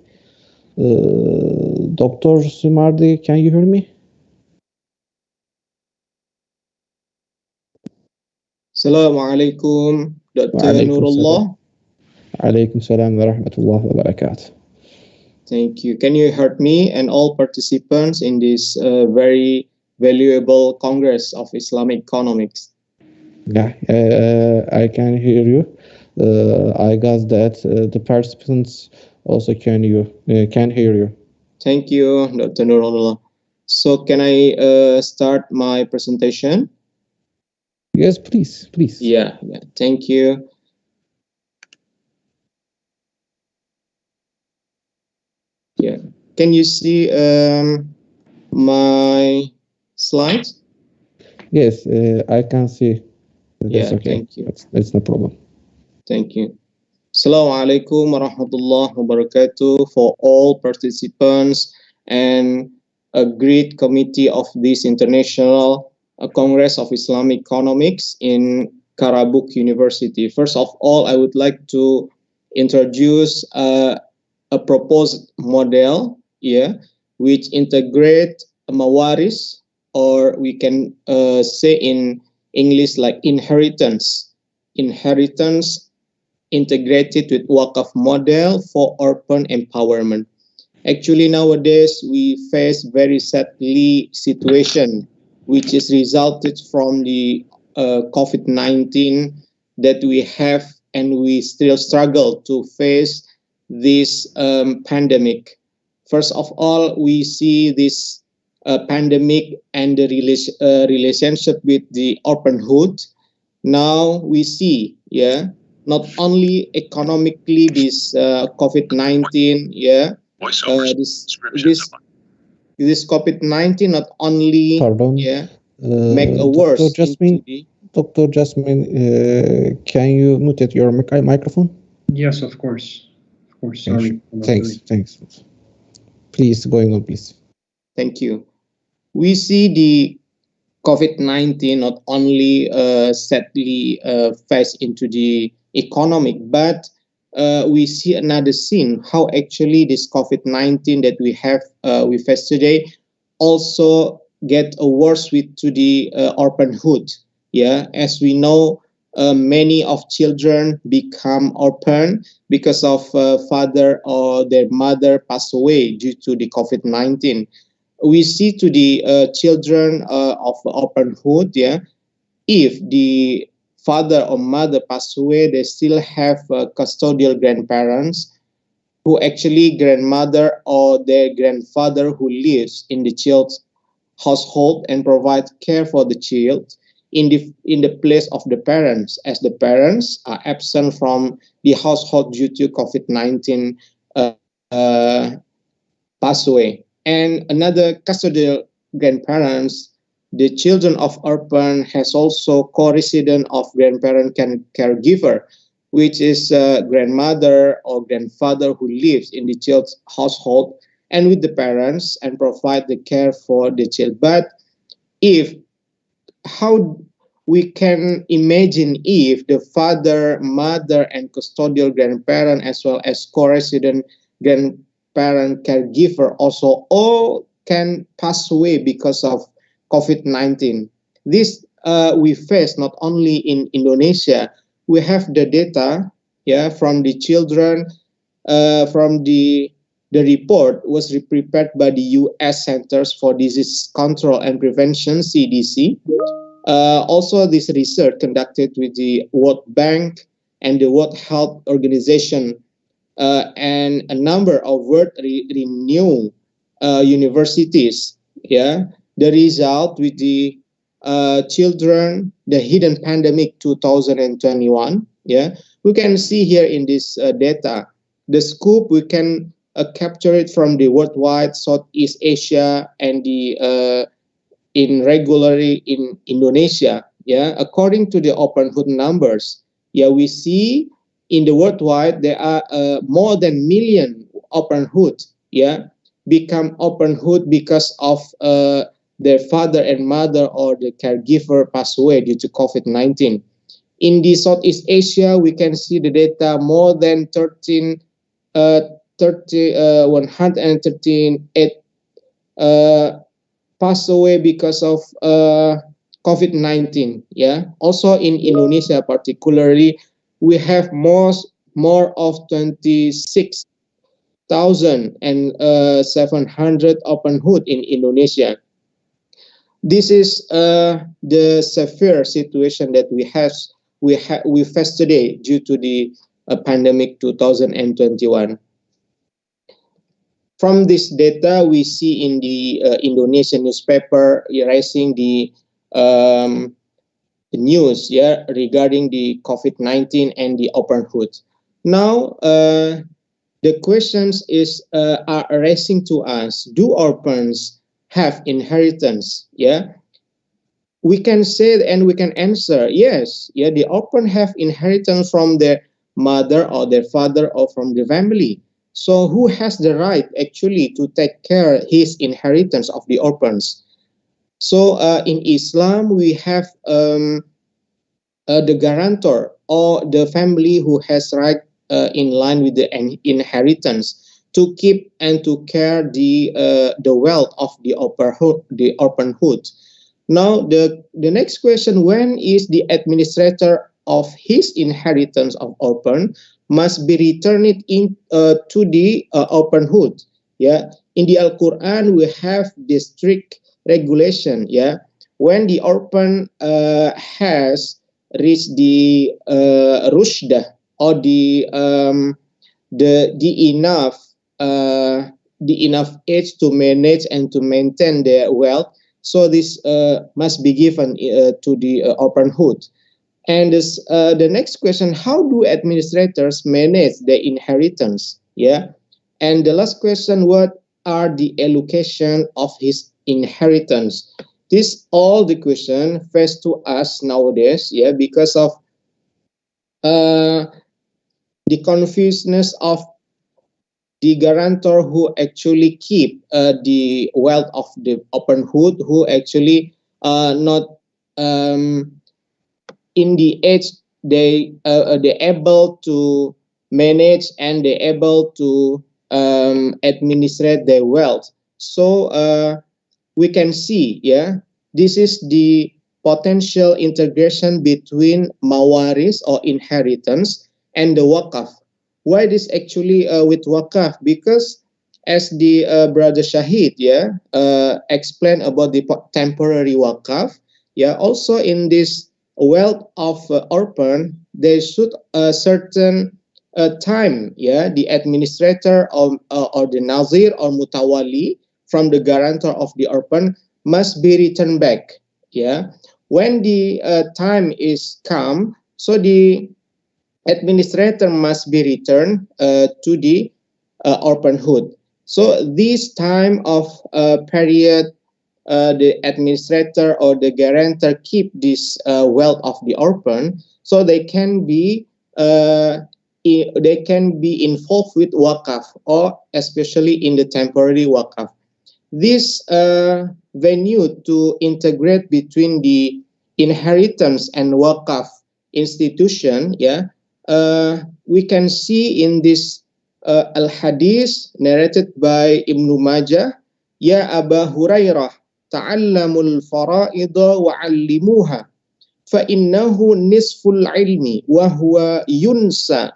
Dr. Sumardi, can you hear me? Assalamu alaikum, Dr. Nurullah. Alaikum salam wa rahmatullah wa barakatuh. Thank you. Can you hear me and all participants in this very valuable Congress of Islamic Economics? Yeah, I can hear you. I guess that the participants also can hear you. Thank you, Dr. Nurullah. So can I start my presentation? Yes, please. Yeah, thank you. Yeah, can you see my slides? Yes, I can see. That's okay. Thank you. That's no problem. Thank you. Assalamu alaikum wa rahmatullahi wa barakatuh for all participants and a great committee of this International Congress of Islamic Economics in Karabuk University. First of all, I would like to introduce a proposed model, which integrate mawaris, or we can say in English like inheritance integrated with Waqf model for urban empowerment. Actually, nowadays we face very sadly situation which is resulted from the COVID-19 that we have, and we still struggle to face this pandemic. First of all, we see this pandemic and the relationship with the urbanhood. Now we see, not only economically this COVID-19, this COVID-19 not only make a worse. Dr. Jasmin, can you mute your microphone? Yes, of course. Sorry. Thanks. Please, going on, please. Thank you. We see the COVID-19 not only sadly face into the economic, but we see another scene, how actually this COVID-19 that we face today also get worse to the urbanhood. As we know, many of children become orphan because of father or their mother pass away due to the COVID-19. We see to the children of orphanhood, if the father or mother pass away, they still have custodial grandparents who actually grandmother or their grandfather who lives in the child's household and provide care for the child in the place of the parents, as the parents are absent from the household due to COVID-19 pass away. And another custodial grandparents, the children of orphan has also co-resident of grandparent caregiver, which is grandmother or grandfather who lives in the child's household and with the parents and provide the care for the child. But how we can imagine if the father, mother, and custodial grandparent as well as co-resident grandparent caregiver also all can pass away because of COVID-19. This we face not only in Indonesia. We have the data, from the children, from the The report was prepared by the U.S. Centers for Disease Control and Prevention, CDC. Also, this research conducted with the World Bank and the World Health Organization and a number of world-renowned universities. Yeah, the result with the children, the hidden pandemic 2021. Yeah, we can see here in this data, the scope we can capture it from the worldwide, Southeast Asia, and the regularly in Indonesia. Yeah, according to the open hood numbers, yeah, we see in the worldwide there are more than million open hood. Yeah, become open hood because of their father and mother or the caregiver pass away due to COVID-19. In the Southeast Asia, we can see the data more than 113 pass away because of COVID-19. Yeah. Also in Indonesia, particularly, we have more of 26,700 open hood in Indonesia. This is the severe situation that we face today due to the pandemic 2021. From this data, we see in the Indonesian newspaper raising the news, yeah, regarding the COVID-19 and the open hood. Now, the questions are raising to us: do orphans have inheritance? Yeah, we can say and we can answer yes. Yeah, the orphan have inheritance from their mother or their father or from the family. So who has the right actually to take care his inheritance of the orphans? So in Islam, we have the guarantor or the family who has right in line with the inheritance to keep and to care the wealth of the orphanhood. Now the next question: when is the administrator of his inheritance of orphan must be returned to the orphanhood? Yeah, in the Al-Quran we have the strict regulation. Yeah, when the orphan has reached the rushdah or the enough age to manage and to maintain their wealth, so this must be given to the orphanhood. And this, the next question: how do administrators manage their inheritance? Yeah, and the last question: what are the allocation of his inheritance? This all the question faced to us nowadays. Yeah, because of the confusedness of the guarantor who actually keep the wealth of the orphanhood, who actually not in the age they able to manage and they able to administrate their wealth. So we can see, yeah, this is the potential integration between mawaris or inheritance and the waqf. Why this actually with waqf? Because as the brother Shahid, yeah, explained about the temporary waqf, yeah, also in this wealth of orphan, there should a certain time, yeah, the administrator or the nazir or mutawali from the guarantor of the orphan must be returned back. Yeah, when the time is come, so the administrator must be returned to the orphanhood. So this time of period, the administrator or the guarantor keep this wealth of the orphan, so they can be involved with waqf, or especially in the temporary waqf. This venue to integrate between the inheritance and waqf institution, yeah, we can see in this al-hadith narrated by Ibnu Majah, ya Aba Hurairah, ta'allamul fara'idha wa'allimuha fa innahu nisful ilmi wa huwa yunsa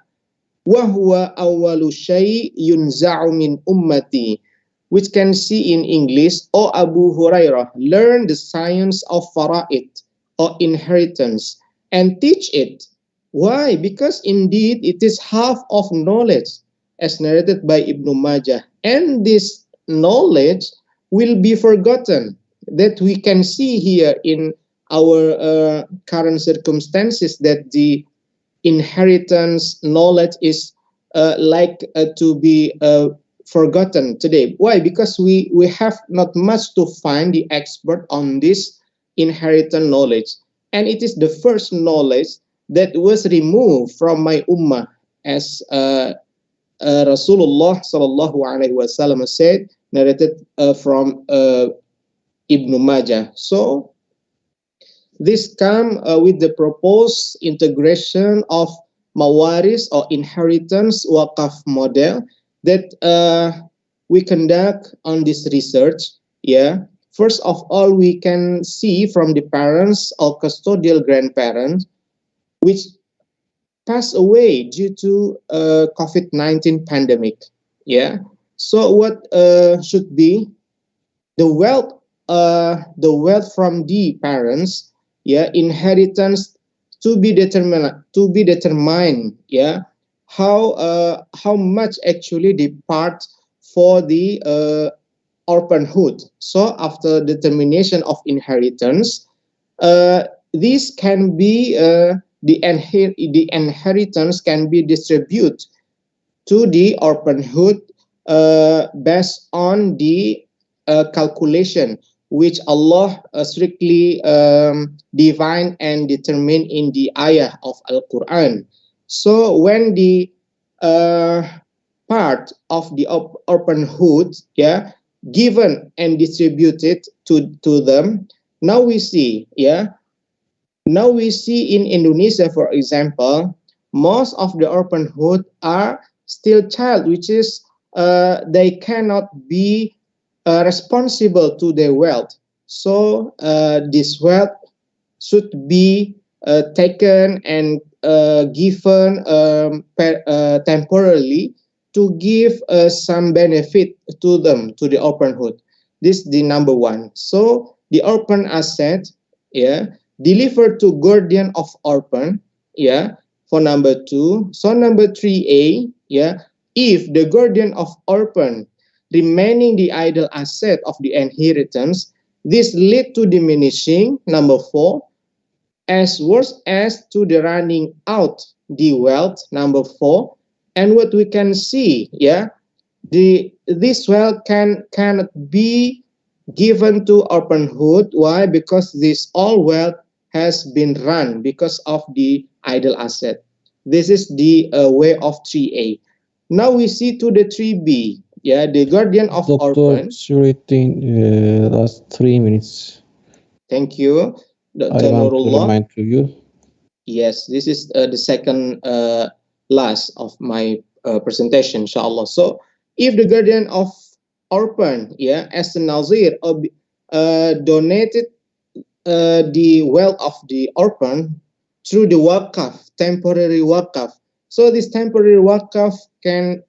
وَهُوَ أَوَّلُ شَيْءٍ يُنْزَعُ مِنْ أُمَّتِي, which can see in English, O Abu Hurairah, learn the science of fara'id, or inheritance, and teach it. Why? Because indeed it is half of knowledge, as narrated by Ibn Majah, and this knowledge will be forgotten. That we can see here in our current circumstances, that the inheritance knowledge is to be forgotten today. Why? Because we have not much to find the expert on this inheritance knowledge, and it is the first knowledge that was removed from my ummah, as Rasulullah sallallahu alaihi wasallam said, narrated from Ibn Majah. So this come with the proposed integration of mawaris, or inheritance waqaf model, that we conduct on this research. Yeah, first of all, we can see from the parents or custodial grandparents which passed away due to COVID-19 pandemic. Yeah, so what should be the wealth from the parents, yeah, inheritance to be determined, yeah, how much actually depart for the orphanhood. So after determination of inheritance, this can be the inheritance can be distributed to the orphanhood based on the calculation which Allah strictly defined and determined in the ayah of Al-Quran. So when the part of the orphanhood, yeah, given and distributed to them, now we see, yeah, now we see in Indonesia, for example, most of the orphanhood are still child, which is they cannot be responsible to their wealth. So this wealth should be taken and given temporarily to give some benefit to them, to the orphanhood. This is the number one. So the orphan asset, yeah, delivered to guardian of orphan, yeah, for number two. So number 3A, yeah, if the guardian of orphan remaining the idle asset of the inheritance, this lead to diminishing, number 4, as worse as to the running out the wealth, number 4. And what we can see, yeah, this wealth cannot be given to orphanhood. Why? Because this all wealth has been run because of the idle asset. This is the way of 3A. Now we see to the 3B. Yeah, the guardian of orphan. Dr. Last 3 minutes. Thank you, Dr. I want Nurullah. to remind to you. Yes, this is the second last of my presentation, inshallah. So, if the guardian of orphan, yeah, as the Nazir, donated the wealth of the orphan through the Waqf, temporary Waqf. So this temporary Waqf can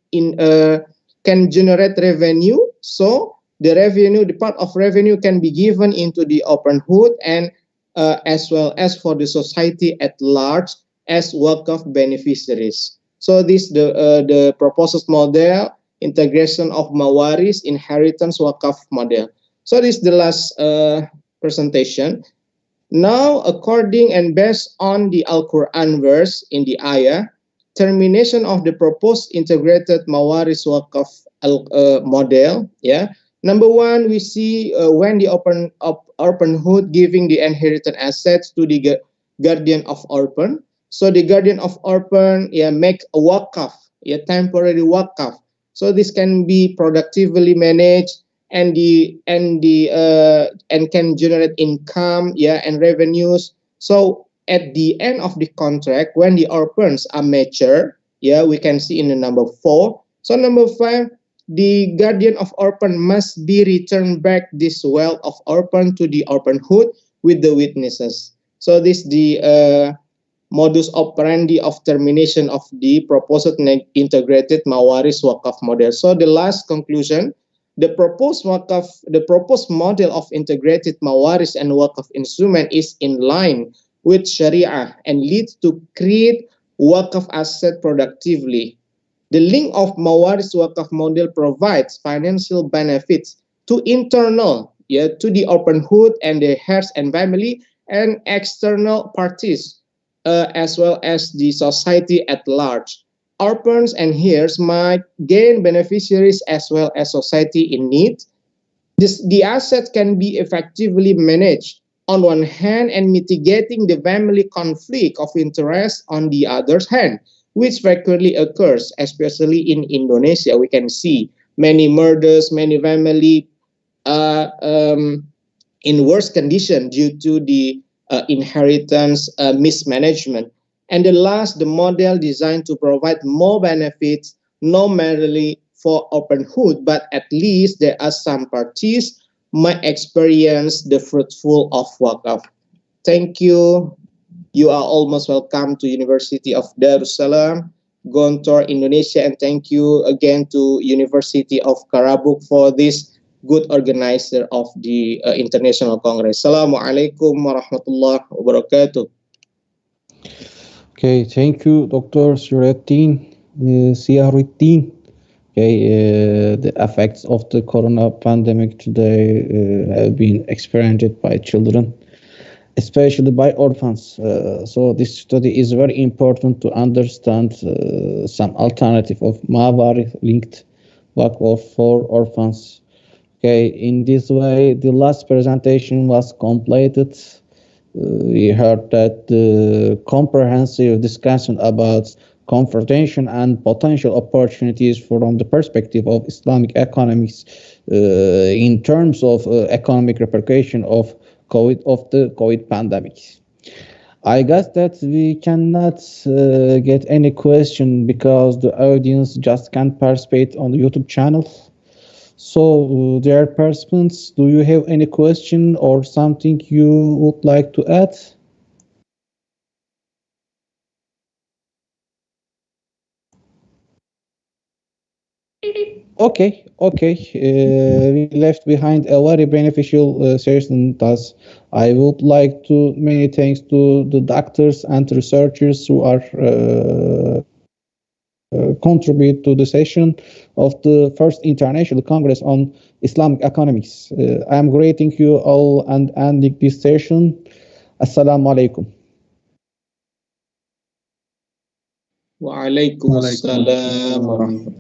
generate revenue. So the revenue, the part of revenue can be given into the orphanhood, and as well as for the society at large as Waqf beneficiaries. So this the proposed model, integration of mawaris, inheritance Waqf model. So this is the last presentation. Now, according and based on the Al-Quran verse in the ayah, termination of the proposed integrated mawaris Waqf model, yeah. Number 1, we see when the orphanhood giving the inherited assets to the guardian of orphan. So the guardian of orphan, yeah, make a Waqf, yeah, temporary Waqf. So this can be productively managed and can generate income, yeah, and revenues. So at the end of the contract, when the orphans are mature, yeah, we can see in the number 4. So number 5, the guardian of orphan must be returned back this wealth of orphan to the orphanhood with the witnesses. So this the modus operandi of termination of the proposed integrated Mawaris Waqf model. So the last conclusion, the proposed model of integrated Mawaris and Waqf instrument is in line with Sharia and leads to create Waqf asset productively. The link of Mawaris Waqf model provides financial benefits to internal, to the orphanhood and the heirs and family, and external parties, as well as the society at large. Orphans and heirs might gain beneficiaries as well as society in need. The assets can be effectively managed on one hand and mitigating the family conflict of interest on the other hand, which frequently occurs, especially in Indonesia. We can see many murders, many family in worse condition due to the inheritance mismanagement. And the last, the model designed to provide more benefits, not merely for orphanhood, but at least there are some parties might experience the fruitful of Waqf. Thank you. You are almost welcome to University of Darussalam, Gontor, Indonesia, and thank you again to University of Karabuk for this good organizer of the International Congress. Assalamualaikum warahmatullahi wabarakatuh. Okay, thank you, Dr. Sirajuddin. Okay, the effects of the corona pandemic today have been experienced by children, especially by orphans. So this study is very important to understand some alternative of Mawaris-linked Waqf for orphans. Okay, in this way, the last presentation was completed. We heard that the comprehensive discussion about confrontation and potential opportunities from the perspective of Islamic economics in terms of economic repercussion of the COVID pandemic. I guess that we cannot get any question because the audience just can't participate on the YouTube channel. So, dear participants, do you have any question or something you would like to add? Okay. We left behind a very beneficial session. Thus, I would like to many thanks to the doctors and researchers who are contribute to the session of the first International Congress on Islamic Economics. I am greeting you all and ending this session. Assalamu alaikum. Wa alaikum assalam.